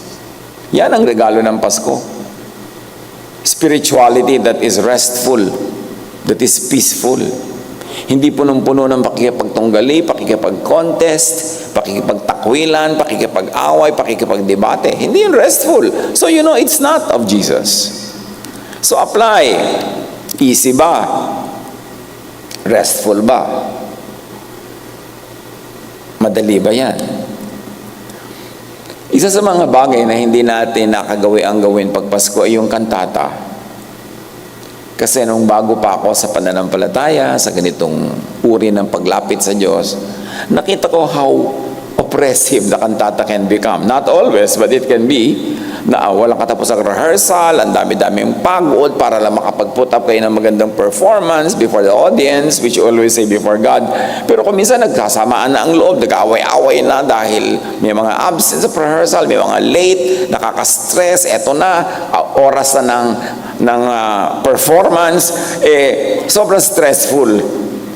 Yan ang regalo ng Pasko. Spirituality that is restful, that is peaceful. Hindi punong-puno ng pakikipagtunggali, pakikipag-contest, pakikipagtakwilan, pakikipag-away, pakikipag-debate. Hindi yun restful. So you know, it's not of Jesus. So apply. Easy ba? Restful ba? Madali ba yan? Isa sa mga bagay na hindi natin nakagawi ang gawin pag Pasko ay yung kantata. Kasi nung bago pa ako sa pananampalataya, sa ganitong uri ng paglapit sa Diyos, nakita ko how oppressive the kantata can become. Not always, but it can be na walang katapusang rehearsal, ang dami-daming pagod para lang makapag-put up kayo ng magandang performance before the audience, which you always say before God. Pero kung minsan nagkasamaan na ang loob, nag-away-away na dahil may mga absence of rehearsal, may mga late, nakaka-stress, eto na, oras na ng performance, sobrang stressful.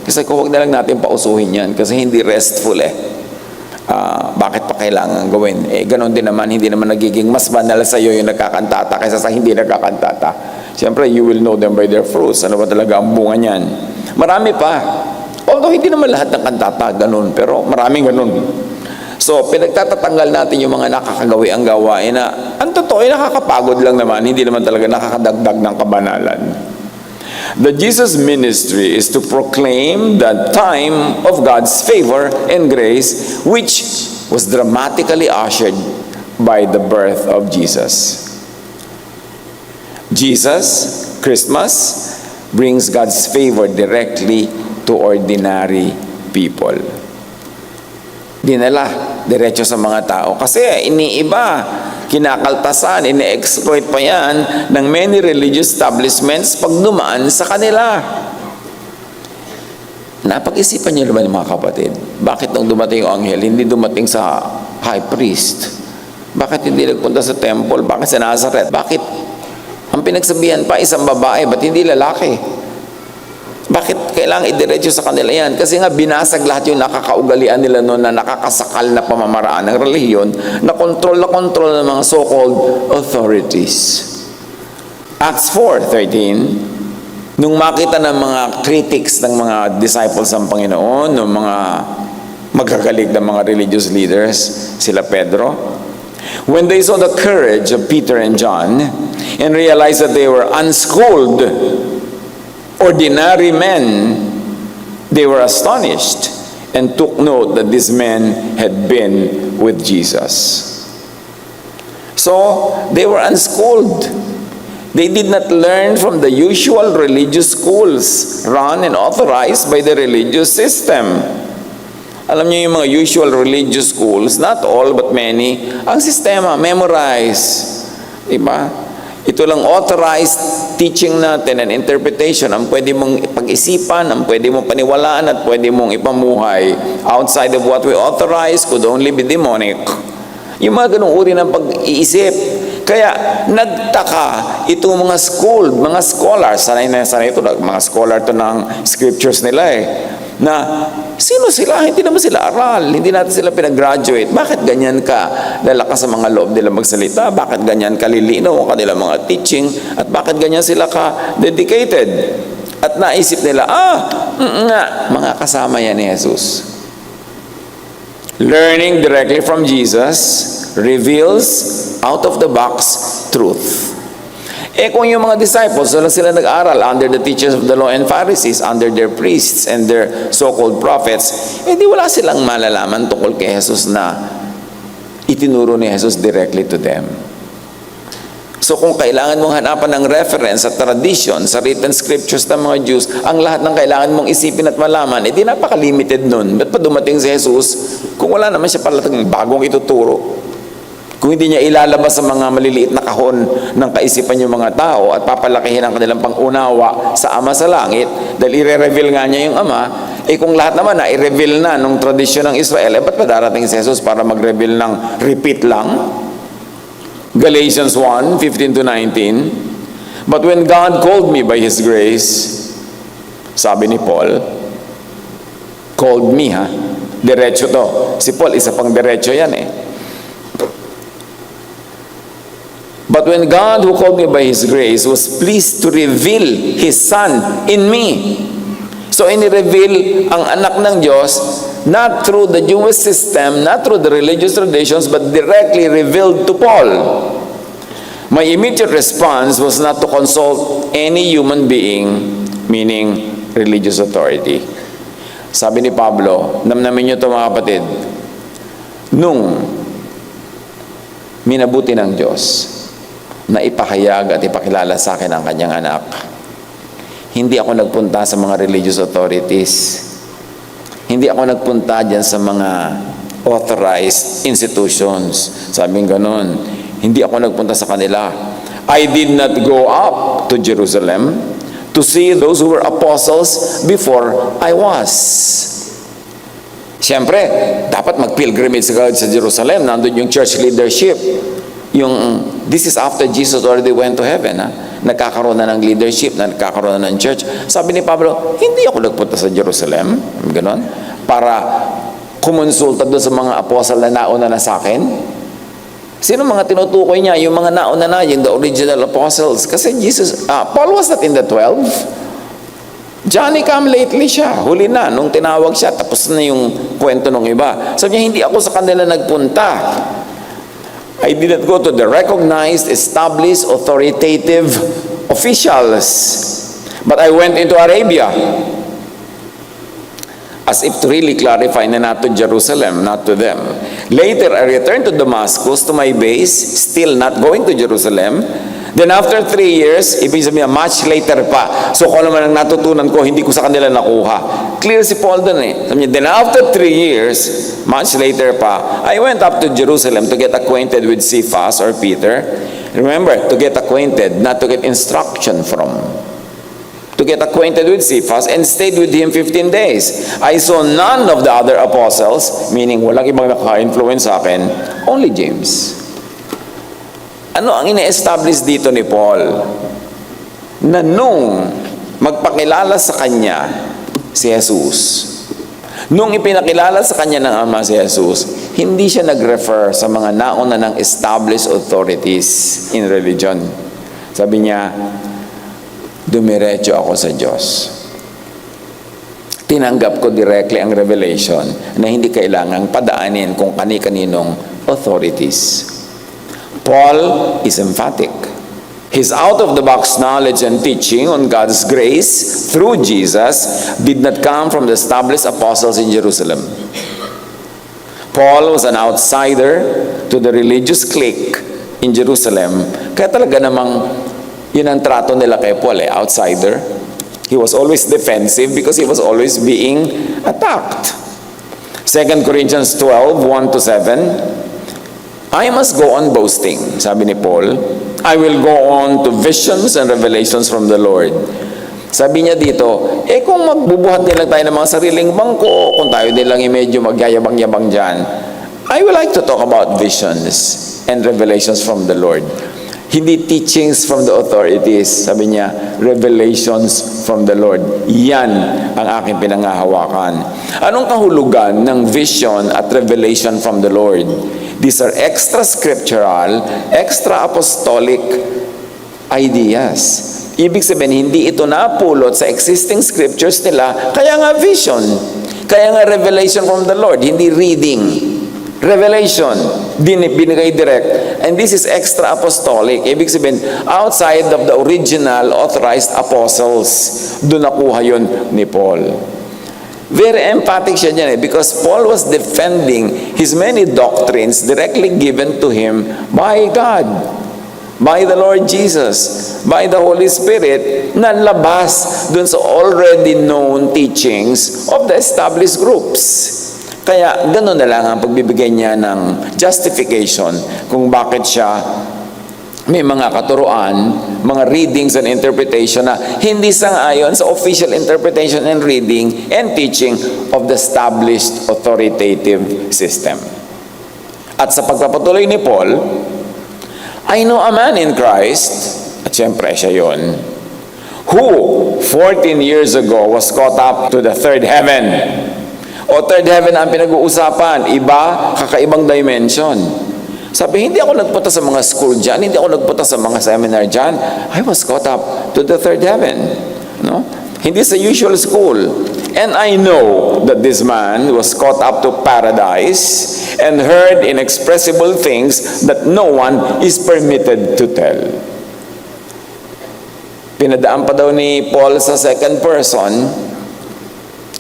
Kasi kung huwag na lang natin pausuhin yan, kasi hindi restful bakit pa kailangan gawin? Ganon din naman, hindi naman nagiging mas banal sa iyo yung nagkakantata kaysa sa hindi nagkakantata. Siyempre, you will know them by their fruits. Ano ba talaga ang bunga niyan? Marami pa. Although hindi naman lahat ng kantata ganon, pero maraming ganon. So, pinagtatatanggal natin yung mga nakakagawi ang gawain na, ang totoo ay nakakapagod lang naman, hindi naman talaga nakakadagdag ng kabanalan. The Jesus ministry is to proclaim the time of God's favor and grace, which was dramatically ushered by the birth of Jesus. Jesus, Christmas, brings God's favor directly to ordinary people. Dinala diretso sa mga tao. Kasi iniiba, kinakaltasan, ini-exploit pa yan ng many religious establishments pag dumaan sa kanila. Napag-isipan niyo naman mga kapatid, bakit nung dumating yung anghel, hindi dumating sa high priest? Bakit hindi nagpunta sa temple? Bakit sa Nazareth? Bakit? Ang pinagsabihan pa, isang babae, ba't hindi lalaki? Bakit kailangan idiretso sa kanila yan? Kasi nga binasag lahat yung nakakaugalian nila noon na nakakasakal na pamamaraan ng relihiyon na kontrol ng mga so-called authorities. Acts 4:13, nung makita ng mga critics ng mga disciples ng Panginoon, ng mga magagaling ng mga religious leaders, sila Pedro, when they saw the courage of Peter and John and realized that they were unschooled, ordinary men, they were astonished and took note that these men had been with Jesus. So, they were unschooled. They did not learn from the usual religious schools run and authorized by the religious system. Alam niyo yung mga usual religious schools, not all but many, ang sistema, memorize. Diba? Ito lang authorized teaching natin and interpretation ang pwede mong pag-isipan, ang pwede mong paniwalaan at pwede mong ipamuhay. Outside of what we authorize could only be demonic. Yung mga ganung uri ng pag-iisip. Kaya nagtaka itong mga school, mga scholars, sanay ito, mga scholar to ng scriptures nila na sino sila? Hindi naman sila aral, hindi natin sila pinag-graduate. Bakit ganyan ka lalakas sa mga loob nila magsalita? Bakit ganyan kalilinaw ang kanilang mga teaching? At bakit ganyan sila ka dedicated? At naisip nila, mga kasama yan ni Jesus. Learning directly from Jesus reveals out of the box truth. Kung yung mga disciples, wala sila nag-aral under the teachers of the law and Pharisees, under their priests and their so-called prophets, di wala silang malalaman tungkol kay Jesus na itinuro ni Jesus directly to them. So kung kailangan mong hanapan ng reference sa tradition, sa written scriptures ng mga Jews, ang lahat ng kailangan mong isipin at malaman, di napaka-limited nun. Ba't pa dumating si Jesus kung wala naman siya pala bagong ituturo? Kung hindi niya ilalabas sa mga maliliit na kahon ng kaisipan yung mga tao at papalakihin ang kanilang pangunawa sa Ama sa langit, dahil i-reveal nga niya yung Ama, kung lahat naman na i-reveal na nung tradisyon ng Israel, ba't pa darating si Jesus para mag-reveal ng repeat lang? Galatians 1:15-19, but when God called me by His grace, sabi ni Paul, called me diretso to. Si Paul, isa pang diretso yan But when God who called me by His grace was pleased to reveal His Son in me. So ini-reveal ang anak ng Diyos not through the Jewish system, not through the religious traditions, but directly revealed to Paul. My immediate response was not to consult any human being, meaning religious authority. Sabi ni Pablo, namnamin niyo ito mga kapatid, nung minabuti ng Diyos na ipahayag at ipakilala sa akin ang kanyang anak, hindi ako nagpunta sa mga religious authorities. Hindi ako nagpunta dyan sa mga authorized institutions. Sabing ganon. Hindi ako nagpunta sa kanila. I did not go up to Jerusalem to see those who were apostles before I was. Siyempre, dapat mag-pilgrimage ka sa Jerusalem. Nandun yung church leadership. This is after Jesus already went to heaven. Nagkakaroon na ng leadership, nagkakaroon na ng church. Sabi ni Pablo, hindi ako nagpunta sa Jerusalem, ganon, para kumonsulta doon sa mga apostle na nauna na sa akin. Sino mga tinutukoy niya? Yung mga nauna na, yung the original apostles. Kasi Paul was not in the 12. Johnny come lately siya. Huli na, nung tinawag siya, tapos na yung kwento ng iba. Sabi niya, hindi ako sa kanila nagpunta. I did not go to the recognized, established, authoritative officials, But I went into Arabia, as if to really clarify na not to Jerusalem, not to them. Later, I returned to Damascus, to my base, still not going to Jerusalem. Then after 3 years, ibig sabihin, much later pa. So kung ano man ang natutunan ko, hindi ko sa kanila nakuha. Clear si Paul dun eh. Sabi niya, then after 3 years, much later pa, I went up to Jerusalem to get acquainted with Cephas or Peter. Remember, to get acquainted, not to get instruction from. To get acquainted with Cephas and stayed with him 15 days. I saw none of the other apostles, meaning walang ibang naka-influence sa akin, only James. Ano ang ina-establish dito ni Paul? Na nung magpakilala sa kanya si Jesus, nung ipinakilala sa kanya ng Ama si Jesus, hindi siya nag-refer sa mga nauna ng established authorities in religion. Sabi niya, dumiretso ako sa Diyos. Tinanggap ko directly ang revelation na hindi kailangang padaanin kung kani-kaninong authorities. Paul is emphatic. His out-of-the-box knowledge and teaching on God's grace through Jesus did not come from the established apostles in Jerusalem. Paul was an outsider to the religious clique in Jerusalem. Kaya talaga namang yun ang trato nila kay Paul, outsider. He was always defensive because he was always being attacked. 2 Corinthians 12, 1-7, I must go on boasting, sabi ni Paul. I will go on to visions and revelations from the Lord. Sabi niya dito, kung magbubuhat din lang tayo ng mga sariling bangko, kung tayo din lang medyo magyayabang-yabang dyan, I would like to talk about visions and revelations from the Lord. Hindi teachings from the authorities. Sabi niya, revelations from the Lord. Yan ang aking pinangahawakan. Anong kahulugan ng vision at revelation from the Lord? These are extra scriptural, extra apostolic ideas. Ibig sabihin, hindi ito napulot sa existing scriptures nila, kaya nga vision. Kaya nga revelation from the Lord, hindi reading. Revelation, binigay direct. And this is extra apostolic. Ibig sabihin, outside of the original authorized apostles, doon nakuha yun ni Paul. Very emphatic siya dyan because Paul was defending his many doctrines directly given to him by God, by the Lord Jesus, by the Holy Spirit, na labas doon sa already known teachings of the established groups. Kaya gano'n na lang ang pagbibigay niya ng justification kung bakit siya may mga katuruan, mga readings and interpretation na hindi sang-ayon sa official interpretation and reading and teaching of the established authoritative system. At sa pagpapatuloy ni Paul, I know a man in Christ, at syempre siya yun, who 14 years ago was caught up to the third heaven. O third heaven ang pinag-uusapan, iba, kakaibang dimension. Sabi, hindi ako nagpunta sa mga school dyan, hindi ako nagpunta sa mga seminar dyan. I was caught up to the third heaven. No? Hindi sa usual school. And I know that this man was caught up to paradise and heard inexpressible things that no one is permitted to tell. Pinadaan pa daw ni Paul sa second person,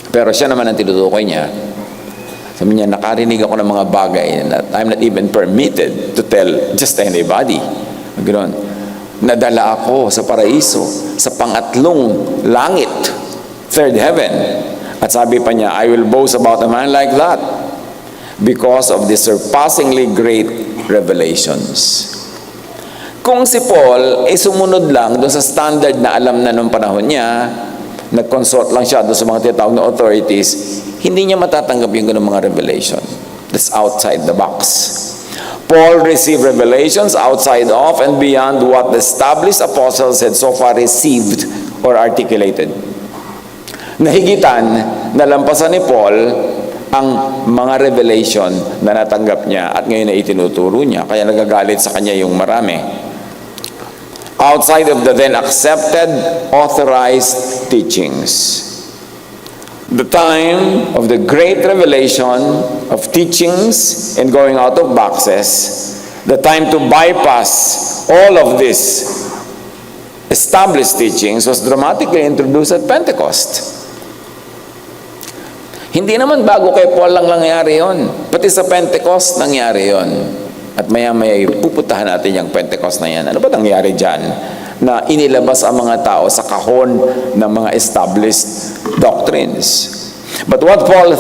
pero siya naman ang tinutukoy niya. Sabi niya, nakarinig ako ng mga bagay that I'm not even permitted to tell just anybody. Ganoon. Nadala ako sa paraiso, sa pangatlong langit, third heaven. At sabi pa niya, I will boast about a man like that because of the surpassingly great revelations. Kung si Paul ay sumunod lang doon sa standard na alam na nung panahon niya, nag-consult lang siya doon sa mga tinatawag na authorities, hindi niya matatanggap yung ganung mga revelation. That's outside the box. Paul received revelations outside of and beyond what the established apostles had so far received or articulated. Nahigitan, nalampasan ni Paul ang mga revelation na natanggap niya at ngayon na itinuturo niya, kaya nagagalit sa kanya yung marami. Outside of the then accepted, authorized teachings. The time of the great revelation of teachings and going out of boxes, the time to bypass all of this established teachings was dramatically introduced at Pentecost. Hindi naman bago kay Paul lang nangyari yon. Pati sa Pentecost nangyari yon. At maya-maya pupuntahan natin yung Pentecost na yan. Ano ba nangyari dyan? Na inilabas ang mga tao sa kahon ng mga established doctrines. But what Paul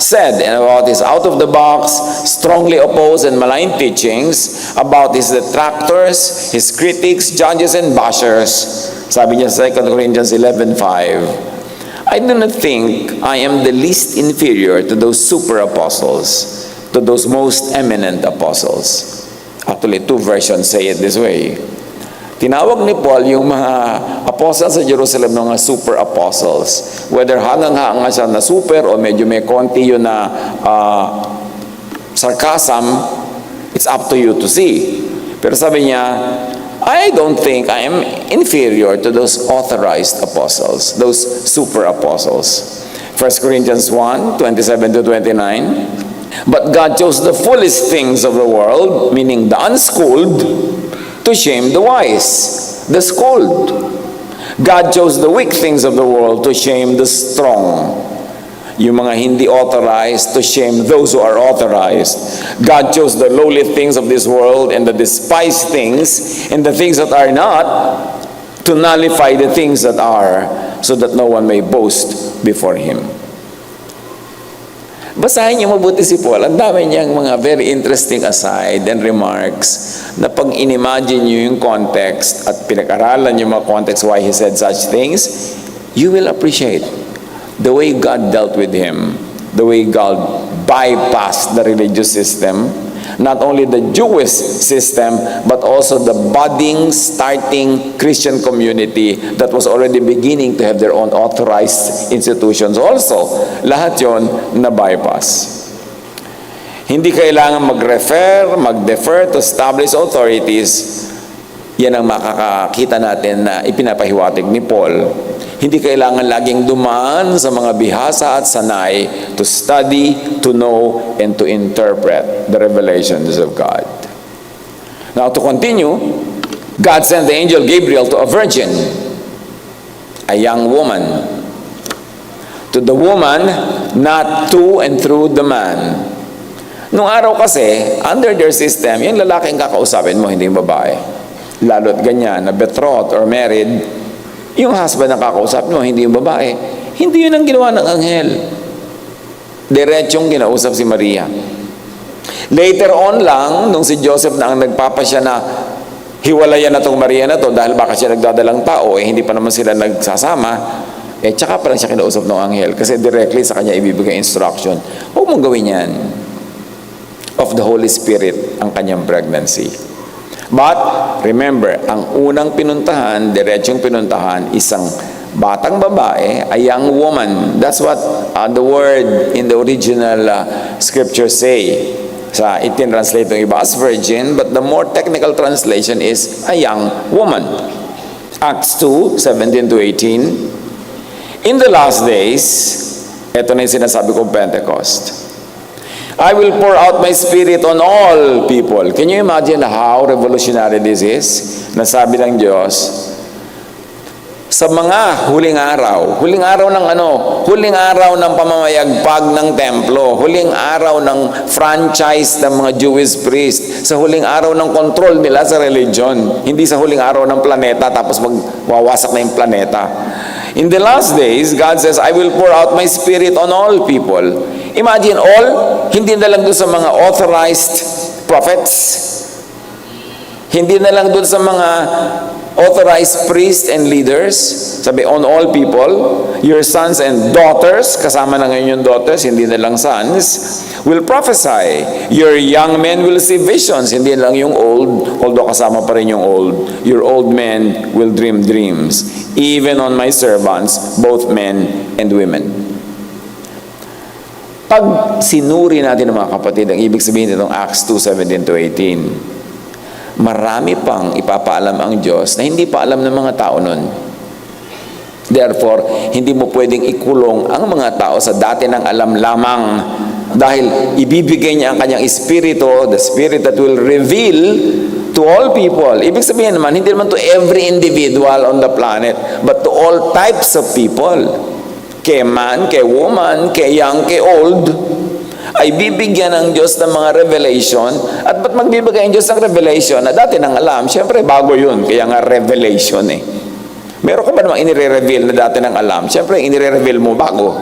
said about his out-of-the-box, strongly opposed and malign teachings, about his detractors, his critics, judges, and bashers, sabi niya sa 2 Corinthians 11:5, I do not think I am the least inferior to those super apostles, to those most eminent apostles. Actually, 2 versions say it this way. Tinawag ni Paul yung mga apostles sa Jerusalem ng mga super apostles. Whether hangang-hanga siya na super o medyo may konti yun na sarcasm, it's up to you to see. Pero sabi niya, I don't think I am inferior to those authorized apostles, those super apostles. 1 Corinthians 1:27-29. But God chose the foolish things of the world, meaning the unschooled, to shame the wise, the schooled. God chose the weak things of the world to shame the strong. Yung mga hindi authorized to shame those who are authorized. God chose the lowly things of this world and the despised things and the things that are not to nullify the things that are, so that no one may boast before Him. Basahin niyo mabuti si Paul. Ang dami niyang mga very interesting aside and remarks na pag in-imagine niyo yung context at pinag-aralan yung mga context why he said such things, you will appreciate the way God dealt with him, the way God bypassed the religious system, not only the Jewish system, but also the budding, starting Christian community that was already beginning to have their own authorized institutions also. Lahat yon na bypass. Hindi kailangan mag-defer to established authorities. Yan ang makakakita natin na ipinapahiwatig ni Paul. Hindi kailangan laging dumaan sa mga bihasa at sanay to study, to know, and to interpret the revelations of God. Now, to continue, God sent the angel Gabriel to a virgin, a young woman. To the woman, not to and through the man. Nung araw kasi, under their system, yung lalaking kakausapin mo, hindi yung babae. Lalo't ganyan, na betrothed or married, yung husband na kakausap mo, hindi yung babae. Hindi yun ang ginawa ng anghel. Diretsong kinausap si Maria. Later on lang, nung si Joseph na ang nagpapasya na hiwalayan na itong Maria na to dahil baka siya nagdadalang tao, hindi pa naman sila nagsasama, tsaka pa lang siya kinausap ng anghel kasi directly sa kanya ibibigay instruction. Huwag mong gawin yan. Of the Holy Spirit ang kanyang pregnancy. But, remember, ang unang pinuntahan, diretsong pinuntahan, isang batang babae, a young woman. That's what the word in the original scripture say. Sa itin-translate ng iba as virgin, but the more technical translation is a young woman. Acts 2:17-18. In the last days, ito na yung sinasabi ko Pentecost. I will pour out my spirit on all people. Can you imagine how revolutionary this is? Nasabi ng Diyos, sa mga huling araw ng ano? Huling araw ng pamamayagpag ng templo, huling araw ng franchise ng mga Jewish priest, sa huling araw ng control nila sa religion, hindi sa huling araw ng planeta tapos magwawasak na yung planeta. In the last days, God says, I will pour out my spirit on all people. Imagine all, hindi na lang doon sa mga authorized prophets, hindi na lang doon sa mga authorized priests and leaders, sabi on all people, your sons and daughters, kasama na ngayon yung daughters, hindi na lang sons, will prophesy. Your young men will see visions, hindi lang yung old, although kasama pa rin yung old. Your old men will dream dreams, even on my servants, both men and women. Pag sinuri natin ng mga kapatid, ang ibig sabihin nitong Acts 2:17-18, marami pang ipapaalam ang Diyos na hindi pa alam ng mga tao nun. Therefore, hindi mo pwedeng ikulong ang mga tao sa dati ng alam lamang dahil ibibigay niya ang kanyang espiritu, the spirit that will reveal To all people. Ibig sabihin naman, hindi naman to every individual on the planet, but to all types of people. Kay man, kay woman, kay young, kay old, ay bibigyan ng Diyos ng mga revelation. At ba't magbibigay ang Diyos ng revelation na dati nang alam? Siyempre, bago yun. Kaya nga revelation eh. Meron ka ba namang inire-reveal na dati nang alam? Siyempre, inire-reveal mo bago.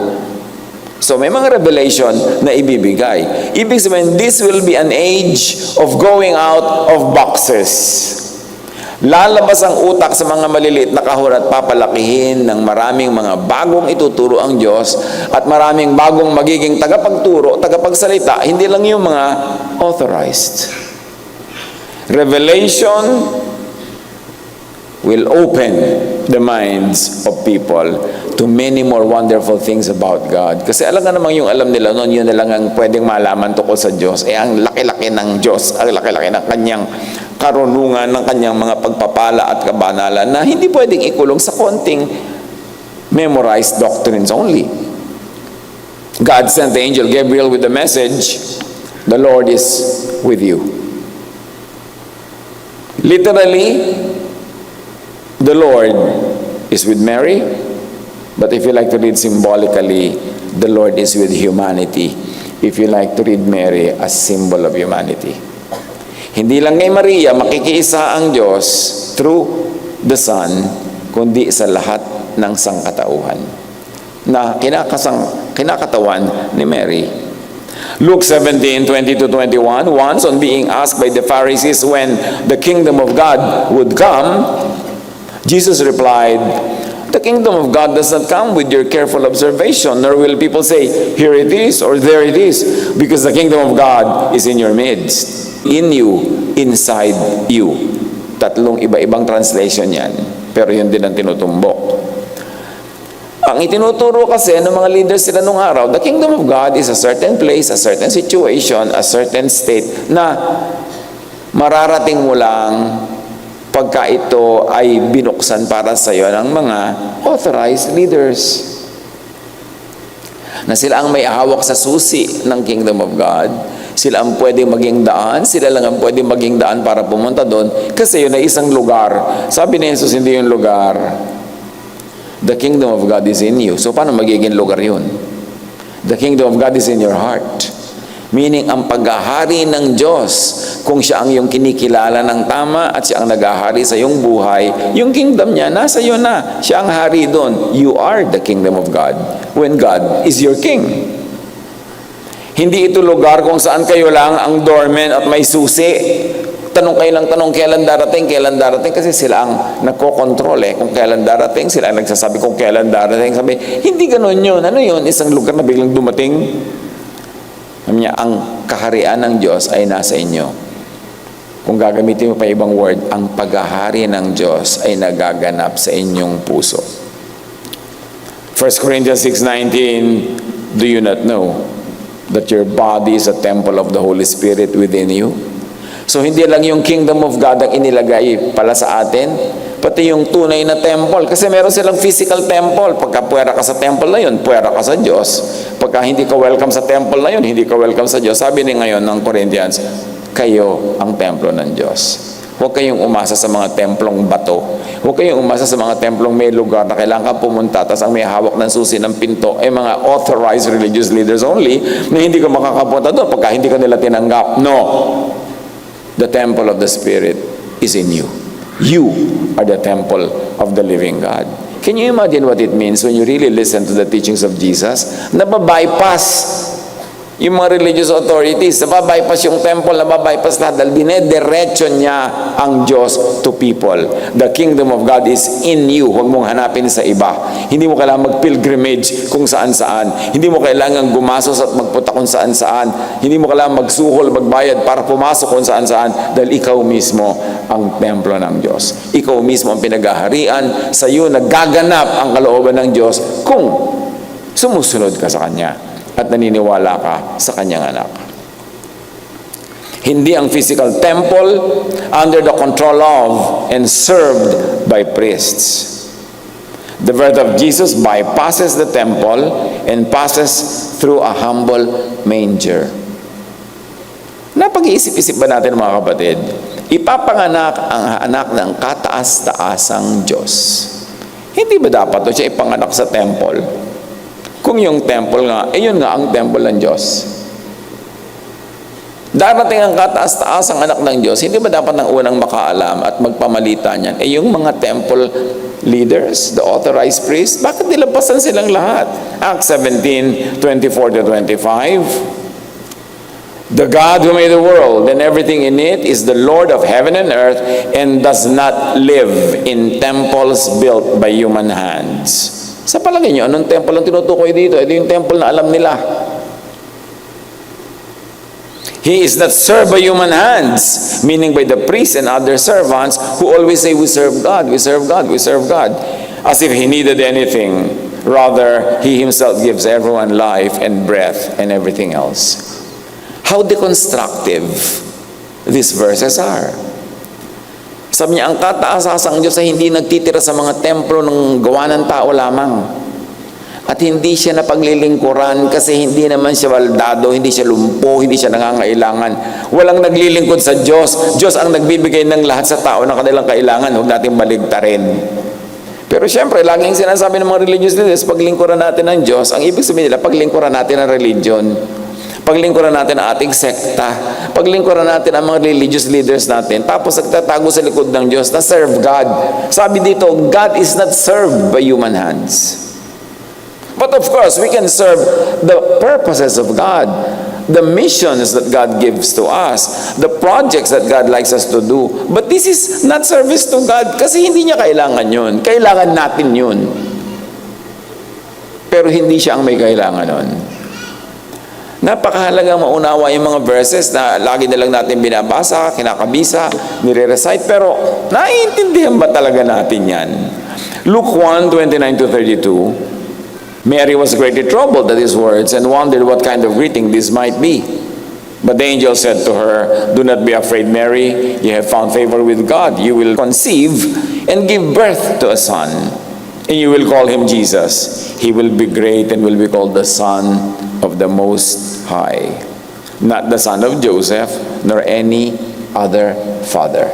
So, may mga revelation na ibibigay. Ibig sabihin, this will be an age of going out of boxes. Lalabas ang utak sa mga maliliit na kahon at papalakihin ng maraming mga bagong ituturo ang Diyos at maraming bagong magiging tagapagturo, tagapagsalita, hindi lang yung mga authorized. Revelation will open the minds of people to many more wonderful things about God. Kasi alam nga naman yung alam nila noon, yun na lang ang pwedeng malaman tungkol sa Diyos. Ang laki-laki ng Diyos, ang laki-laki ng kanyang karunungan, ng kanyang mga pagpapala at kabanalan na hindi pwedeng ikulong sa konting memorized doctrines only. God sent the angel Gabriel with the message, the Lord is with you. Literally, the Lord is with Mary, but if you like to read symbolically, the Lord is with humanity. If you like to read Mary as symbol of humanity. Hindi lang kay Maria makikiisa ang Diyos through the Son, kundi sa lahat ng sangkatauhan na kinakatawan ni Mary. Luke 17:20-21, once on being asked by the Pharisees when the kingdom of God would come, Jesus replied, "The kingdom of God does not come with your careful observation, nor will people say, 'Here it is,' or 'There it is,' because the kingdom of God is in your midst." In you, inside you. Tatlong iba-ibang translation yan, pero yun din ang tinutumbok. Ang itinuturo kasi ng mga leaders sila nung araw, the kingdom of God is a certain place, a certain situation, a certain state na mararating mo lang pagka ito ay binuksan para sa iyo ng mga authorized leaders. Na sila ang may hawak sa susi ng kingdom of God. Sila ang pwedeng maging daan, sila lang ang pwedeng maging daan para pumunta doon kasi yun ay isang lugar. Sabi ni Jesus, hindi yung lugar. The kingdom of God is in you. So paano magiging lugar yun? The kingdom of God is in your heart. Meaning, ang paghahari ng Diyos, kung siya ang iyong kinikilala ng tama at siya ang naghahari sa iyong buhay, yung kingdom niya, nasa iyo na. Siya ang hari doon. You are the kingdom of God when God is your king. Hindi ito lugar kung saan kayo lang ang doorman at may susi. Tanong kayo lang tanong, kailan darating, kasi sila ang nagko-control kung kailan darating, sila ang nagsasabi kung kailan darating. Sabi, hindi ganun yun. Ano yun? Isang lugar na biglang dumating. Sabi niya, ang kaharian ng Diyos ay nasa inyo. Kung gagamitin mo pa ibang word, ang paghahari ng Diyos ay nagaganap sa inyong puso. 1 Corinthians 6:19, do you not know that your body is a temple of the Holy Spirit within you? So hindi lang yung kingdom of God ang inilagay pala sa atin, pati yung tunay na temple. Kasi meron silang physical temple. Pagka puwera ka sa temple na yun, puwera ka sa Diyos. Pagka hindi ka welcome sa temple na yun, hindi ka welcome sa Diyos. Sabi ni ngayon ng Corinthians, kayo ang templo ng Diyos. Huwag kayong umasa sa mga templong bato. Huwag kayong umasa sa mga templong may lugar na kailangan pumunta, tapos ang may hawak ng susi ng pinto ay mga authorized religious leaders only na hindi ka makakapunta doon pagka hindi ka nila tinanggap. No. The temple of the Spirit is in you. You are the temple of the living God. Can you imagine what it means when you really listen to the teachings of Jesus? Nababypass yung mga religious authorities, nababypass yung temple, nababypass lahat dahil dinediretso niya ang Diyos to people. The kingdom of God is in you. Huwag mong hanapin sa iba. Hindi mo kailangan mag-pilgrimage kung saan-saan. Hindi mo kailangan gumasos at magpunta kung saan-saan. Hindi mo kailangan magsuhol, magbayad para pumasok kung saan-saan dahil ikaw mismo ang templo ng Diyos. Ikaw mismo ang pinaghaharian. Sa iyo nagaganap ang kalooban ng Diyos kung sumusunod ka sa Kanya at naniniwala ka sa Kanyang anak. Hindi ang physical temple under the control of and served by priests. The birth of Jesus bypasses the temple and passes through a humble manger. Napag-iisip-isip ba natin mga kapatid? ipapanganak ang anak ng kataas-taasang Diyos. Hindi ba dapat siya ipanganak sa temple? Kung yung temple nga, yun nga ang temple ng Diyos. Darating ang kataas-taasang anak ng Diyos, hindi ba dapat ng unang makaalam at magpamalita niyan? Yung mga temple leaders, the authorized priests, bakit nilampasan silang lahat? Acts 17:24-25. The God who made the world and everything in it is the Lord of heaven and earth and does not live in temples built by human hands. Sa palagay niyo, anong temple ang tinutukoy dito? Ito yung temple na alam nila. He is not served by human hands, meaning by the priests and other servants who always say, we serve God, we serve God, we serve God, as if he needed anything. Rather, he himself gives everyone life and breath and everything else. How deconstructive these verses are. Sabi niya, ang kataas-asang Diyos ay hindi nagtitira sa mga templo ng gawa ng tao lamang. At hindi siya napaglilingkuran kasi hindi naman siya baldado, hindi siya lumpo, hindi siya nangangailangan. Walang naglilingkod sa Diyos. Diyos ang nagbibigay ng lahat sa tao ng kanilang kailangan. Huwag natin baligtarin. Pero siyempre, laging sinasabi ng mga religious leaders, paglingkuran natin ng Diyos, ang ibig sabihin nila, paglingkuran natin ang religion. Paglingkuran natin ang ating sekta. Paglingkuran natin ang mga religious leaders natin. Tapos nagtatago sa likod ng Diyos na serve God. Sabi dito, God is not served by human hands. But of course, we can serve the purposes of God, the missions that God gives to us, the projects that God likes us to do. But this is not service to God kasi hindi niya kailangan yun. Kailangan natin yun. Pero hindi siya ang may kailangan nun. Napakahalagang maunawa yung mga verses na lagi na lang natin binabasa, kinakabisa, nire-recite, pero naiintindihan ba talaga natin yan? Luke 1:29-32, Mary was greatly troubled at his words and wondered what kind of greeting this might be. But the angel said to her, do not be afraid, Mary. You have found favor with God. You will conceive and give birth to a son, and you will call him Jesus. He will be great and will be called the Son of the Most High. Not the son of Joseph, nor any other father.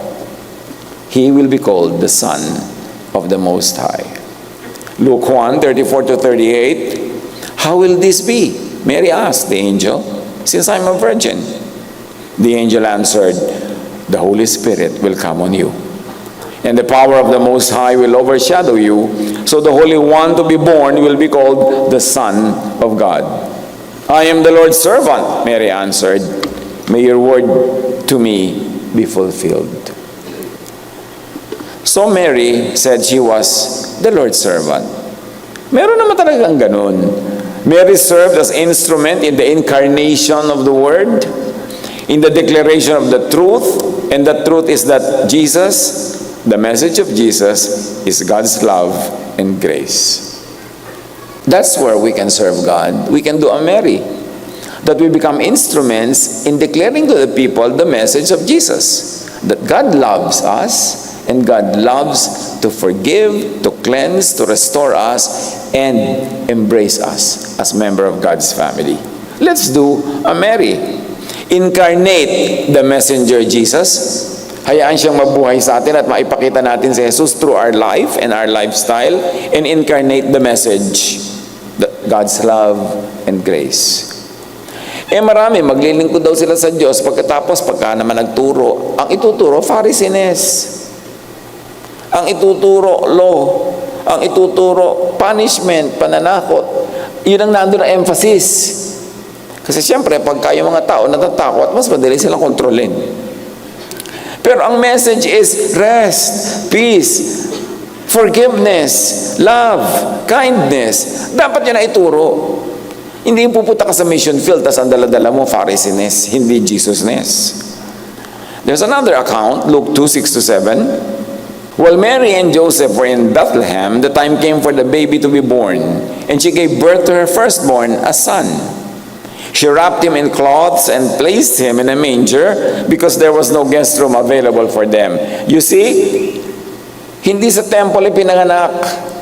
He will be called the Son of the Most High. Luke 1:34-38. How will this be? Mary asked the angel, since I'm a virgin. The angel answered, the Holy Spirit will come on you, and the power of the Most High will overshadow you. So the Holy One to be born will be called the Son of God. I am the Lord's servant, Mary answered. May your word to me be fulfilled. So Mary said she was the Lord's servant. Meron naman talagang ganun. Mary served as instrument in the incarnation of the Word, in the declaration of the truth, and the truth is that Jesus, the message of Jesus, is God's love and grace. That's where we can serve God. We can do a Mary, that we become instruments in declaring to the people the message of Jesus, that God loves us, and God loves to forgive, to cleanse, to restore us, and embrace us as member of God's family. Let's do a Mary. Incarnate the messenger Jesus. Hayaan siyang mabuhay sa atin at maipakita natin si Jesus through our life and our lifestyle, and incarnate the message, God's love and grace. Marami, maglilingkod daw sila sa Diyos pagkatapos pagka naman nagturo. Ang ituturo, Pharisees. Ang ituturo, law. Ang ituturo, punishment, pananakot. Yun ang nandun na emphasis. Kasi siyempre, pagka yung mga tao natatakot, mas madali silang kontrolin. Pero ang message is rest, peace, forgiveness, love, kindness. Dapat yun na ituro. Hindi yung pupunta ka sa mission field, tas ang dala-dala mo, Pharisees, hindi Jesus-ness. There's another account, Luke 2:6-7. While Mary and Joseph were in Bethlehem, the time came for the baby to be born, and she gave birth to her firstborn, a son. She wrapped him in cloths and placed him in a manger because there was no guest room available for them. You see, hindi sa temple ipinanganak,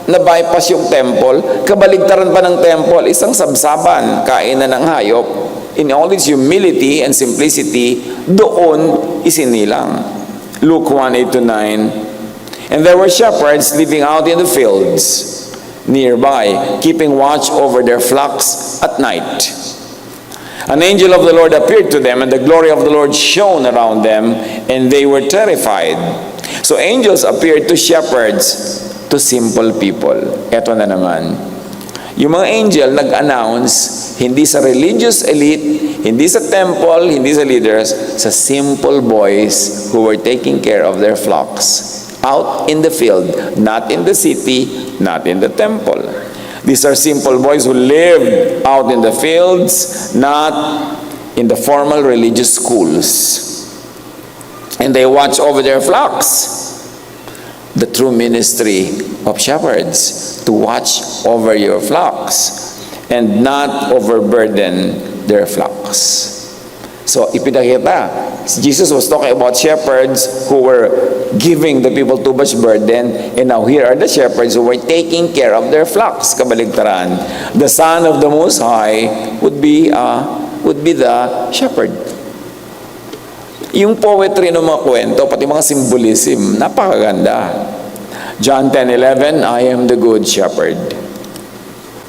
na-bypass yung temple, kabaligtaran pa ng temple, isang sabsaban, kainan ng hayop. In all its humility and simplicity, doon isinilang. Luke 1:8 to 9. And there were shepherds living out in the fields nearby, keeping watch over their flocks at night. An angel of the Lord appeared to them, and the glory of the Lord shone around them, and they were terrified. So angels appeared to shepherds, to simple people. Eto na naman. Yung mga angel nag-announce, hindi sa religious elite, hindi sa temple, hindi sa leaders, sa simple boys who were taking care of their flocks. Out in the field, not in the city, not in the temple. These are simple boys who lived out in the fields, not in the formal religious schools. And they watch over their flocks. The true ministry of shepherds, to watch over your flocks and not overburden their flocks. So, ipinakita, Jesus was talking about shepherds who were giving the people too much burden, and now here are the shepherds who were taking care of their flocks. Kabaligtaran. The Son of the Most High would be the shepherd. Yung poetry ng mga kwento, pati mga symbolism, napakaganda. John 10:11, I am the good shepherd.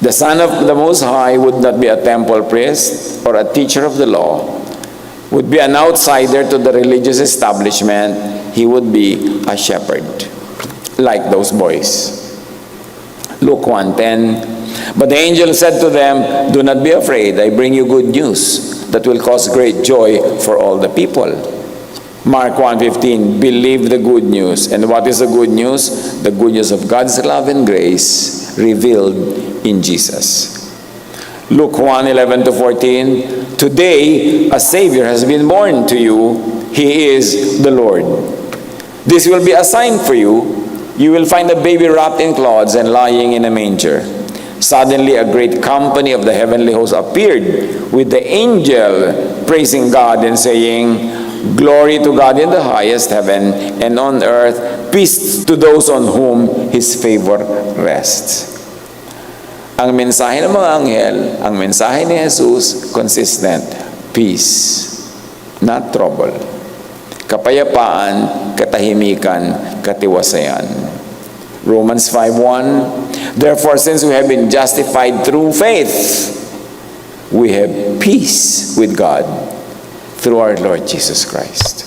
The Son of the Most High would not be a temple priest or a teacher of the law, would be an outsider to the religious establishment. He would be a shepherd, like those boys. Luke 1:10, but the angel said to them, do not be afraid, I bring you good news that will cause great joy for all the people. Mark 1:15, believe the good news. And what is the good news? The good news of God's love and grace revealed in Jesus. Luke 1:11 to 14, today a Savior has been born to you. He is the Lord. This will be a sign for you. You will find a baby wrapped in cloths and lying in a manger. Suddenly a great company of the heavenly host appeared with the angel praising God and saying, glory to God in the highest heaven, and on earth peace to those on whom His favor rests. Ang mensahe ng mga anghel, ang mensahe ni Jesus, consistent. Peace, not trouble. Kapayapaan, katahimikan, katiwasayan. Romans 5:1, therefore, since we have been justified through faith, we have peace with God through our Lord Jesus Christ.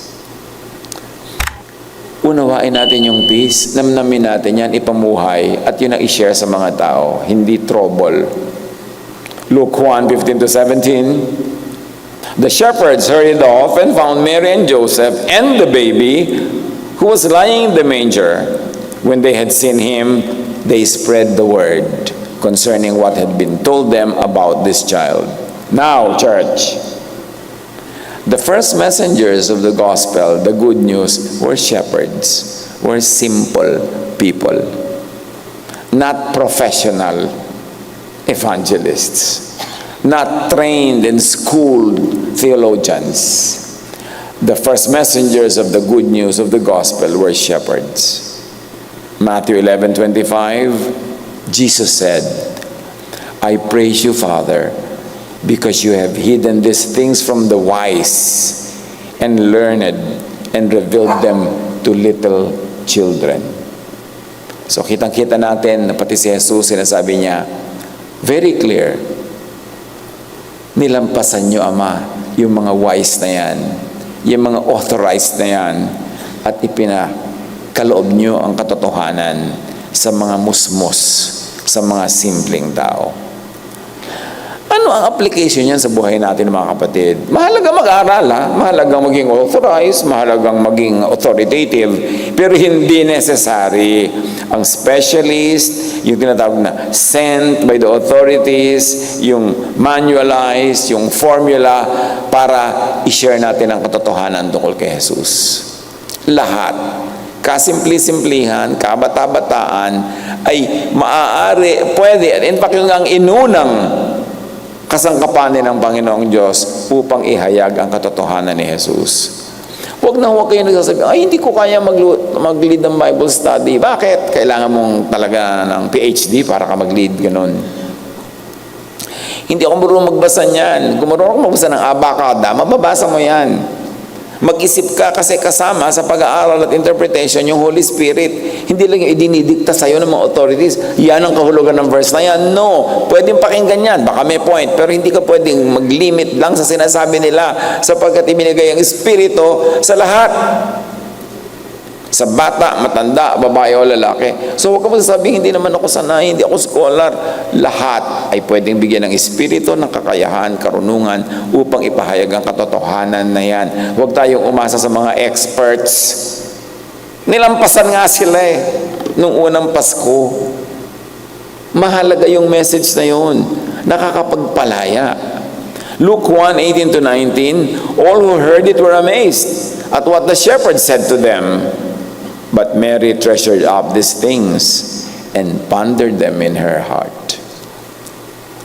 Unawain natin yung peace, namnamin natin yan, ipamuhay, at yun ang i-share sa mga tao, hindi trouble. Luke 1:15 to 17, the shepherds hurried off and found Mary and Joseph and the baby who was lying in the manger. When they had seen him, they spread the word concerning what had been told them about this child. Now, church, the first messengers of the gospel, the good news, were shepherds, were simple people, not professional evangelists, not trained and schooled theologians. The first messengers of the good news of the gospel were shepherds. Matthew 11:25, Jesus said, I praise you, Father, because you have hidden these things from the wise and learned and revealed them to little children. So kitang-kita natin na pati si Jesus, sinasabi niya, very clear, nilampasan niyo, Ama, yung mga wise na yan, yung mga authorized na yan, at ipinakaloob niyo ang katotohanan sa mga musmos, sa mga simpleng tao. Ano ang application niyan sa buhay natin, mga kapatid? Mahalaga mag-aral, mahalagang maging authorized, mahalagang maging authoritative, pero hindi necessary. Ang specialist, yung tinatawag na sent by the authorities, yung manualized, yung formula para i-share natin ang katotohanan tungkol kay Jesus. Lahat, kasimple-simplihan, kabata-bataan, ay maaari, pwede, in fact, yung ang inunang kasangkapanin ng Panginoong Diyos upang ihayag ang katotohanan ni Jesus. Huwag kayo nagsasabi, ay hindi ko kaya mag-lead ng Bible study. Bakit? Kailangan mong talaga ng PhD para ka mag-lead, ganun. Hindi ako marunong magbasa niyan. Kung marunong ako magbasa ng abakada, mababasa mo yan. Mag-isip ka kasi kasama sa pag-aaral at interpretation yung Holy Spirit. Hindi lang yung idinidikta sa'yo ng mga authorities. Yan ang kahulugan ng verse na yan. No, pwedeng pakinggan yan. Baka may point. Pero hindi ka pwedeng mag-limit lang sa sinasabi nila sapagkat ibinigay ang Espiritu sa lahat. Sa bata, matanda, babae o lalaki. So huwag ka masasabihin, hindi naman ako sanay, hindi ako scholar. Lahat ay pwedeng bigyan ng Espiritu ng kakayahan, karunungan upang ipahayag ang katotohanan na yan. Huwag tayong umasa sa mga experts. Nilampasan nga sila nung unang Pasko. Mahalaga yung message na yun. Nakakapagpalaya. Luke 1:18-19, all who heard it were amazed at what the shepherd said to them. But Mary treasured up these things and pondered them in her heart.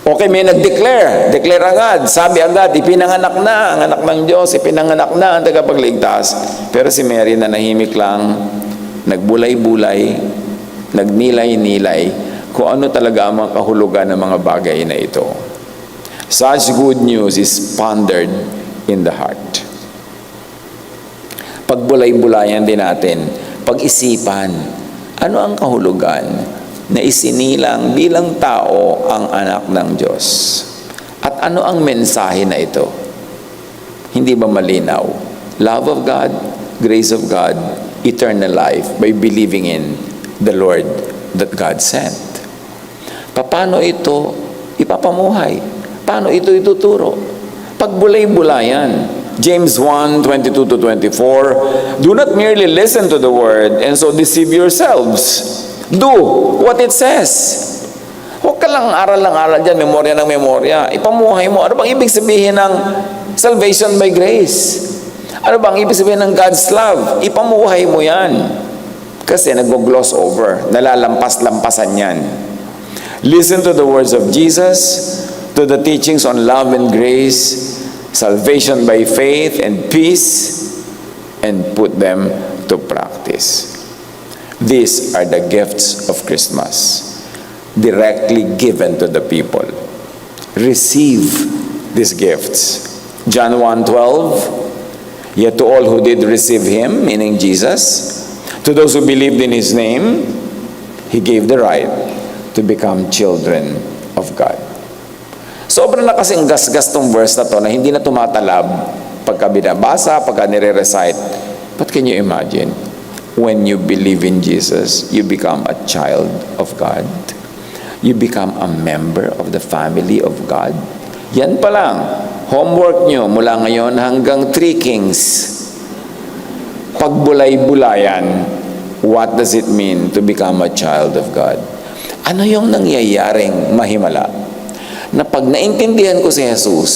Okay, may nag-declare. Declare agad. Sabi agad, ipinanganak na ang anak ng Diyos. Ipinanganak na ang tagapagligtas. Pero si Mary na nahimik lang, nagbulay-bulay, nagnilay-nilay, kung ano talaga ang mga kahulugan ng mga bagay na ito. Such good news is pondered in the heart. Pagbulay-bulayan din natin, pag-isipan, ano ang kahulugan na isinilang bilang tao ang anak ng Diyos? At ano ang mensahe na ito? Hindi ba malinaw? Love of God, grace of God, eternal life by believing in the Lord that God sent. Paano ito ipapamuhay? Paano ito ituturo? Pagbulay-bulayan. James 1:22-24, do not merely listen to the word and so deceive yourselves. Do what it says. Huwag ka lang aral dyan, memorya ng memorya. Ipamuhay mo. Ano bang ibig sabihin ng salvation by grace? Ano bang ibig sabihin ng God's love? Ipamuhay mo yan. Kasi nag-gloss over. Nalalampas-lampasan yan. Listen to the words of Jesus, to the teachings on love and grace, salvation by faith and peace, and put them to practice. These are the gifts of Christmas, directly given to the people. Receive these gifts. John 1:12, yet to all who did receive Him, meaning Jesus, to those who believed in His name, He gave the right to become children of God. Sobrang na kasing gas-gas tong verse na to na hindi na tumatalab pagka binabasa, pagka nire-recite. But can you imagine? When you believe in Jesus, you become a child of God. You become a member of the family of God. Yan pa lang. Homework nyo mula ngayon hanggang 3 Kings. Pagbulay-bulayan, what does it mean to become a child of God? Ano yung nangyayaring mahimala? Na pag naintindihan ko si Jesus,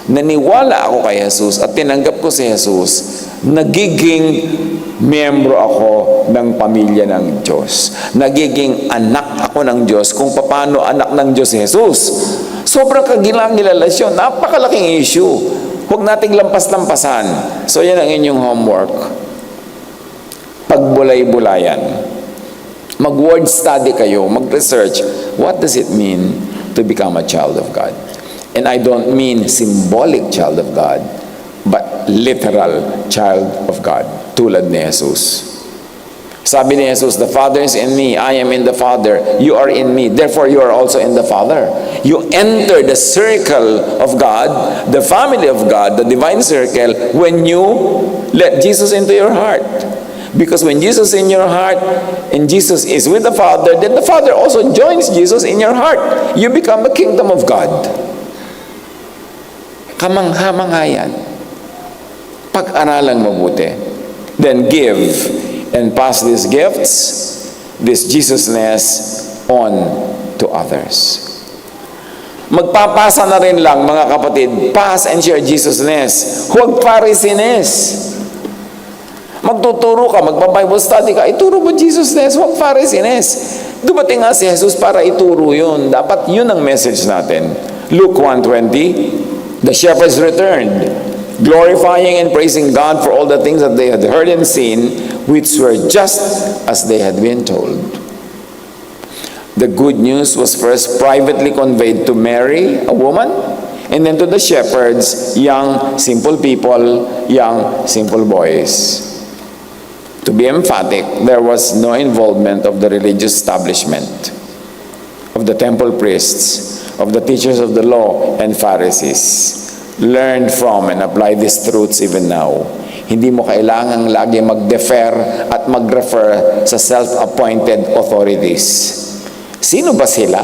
naniwala ako kay Jesus at tinanggap ko si Jesus, nagiging miyembro ako ng pamilya ng Diyos. Nagiging anak ako ng Diyos kung paano anak ng Diyos si Jesus. Sobrang kagilang-gilalasyon, napakalaking issue. Huwag nating lampas-lampasan. So yan ang inyong homework. Pagbulay-bulayan. Mag-word study kayo, mag-research. What does it mean to become a child of God? And I don't mean symbolic child of God, but literal child of God, tulad ni Jesus. Sabi ni Jesus, the Father is in me, I am in the Father, you are in me, therefore you are also in the Father. You enter the circle of God, the family of God, the divine circle, when you let Jesus into your heart. Because when Jesus is in your heart and Jesus is with the Father, then the Father also joins Jesus in your heart. You become a kingdom of God. Kamangha-mangha yan. Pag-aralang mabuti. Then give and pass these gifts, this Jesusness on to others. Magpapasa na rin lang mga kapatid, pass and share Jesusness. Huwag Pharisees. Magtuturo ka, magpa-Bible study ka, ituro mo Jesusness, huwag Pharisees. Dumating nga si Jesus para ituro yun. Dapat yun ang message natin. Luke 1:20, the shepherds returned, glorifying and praising God for all the things that they had heard and seen, which were just as they had been told. The good news was first privately conveyed to Mary, a woman, And then to the shepherds, young, simple people, young, simple boys. To be emphatic, there was no involvement of the religious establishment, of the temple priests, of the teachers of the law and Pharisees. Learn from and apply these truths even now. Hindi mo kailangang lagi mag-defer at mag-refer sa self-appointed authorities. Sino ba sila?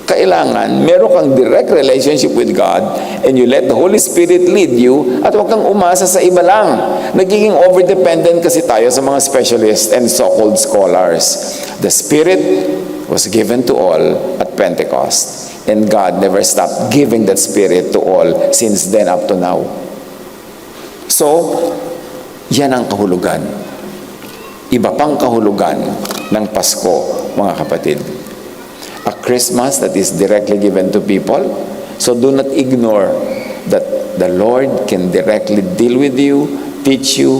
Kailangan meron kang direct relationship with God and you let the Holy Spirit lead you at huwag kang umasa sa iba lang. Nagiging over-dependent kasi tayo sa mga specialists and so-called scholars. The Spirit was given to all at Pentecost and God never stopped giving that Spirit to all since then up to now. So, yan ang kahulugan. Iba pang kahulugan ng Pasko, mga kapatid. A Christmas that is directly given to people. So do not ignore that the Lord can directly deal with you, teach you,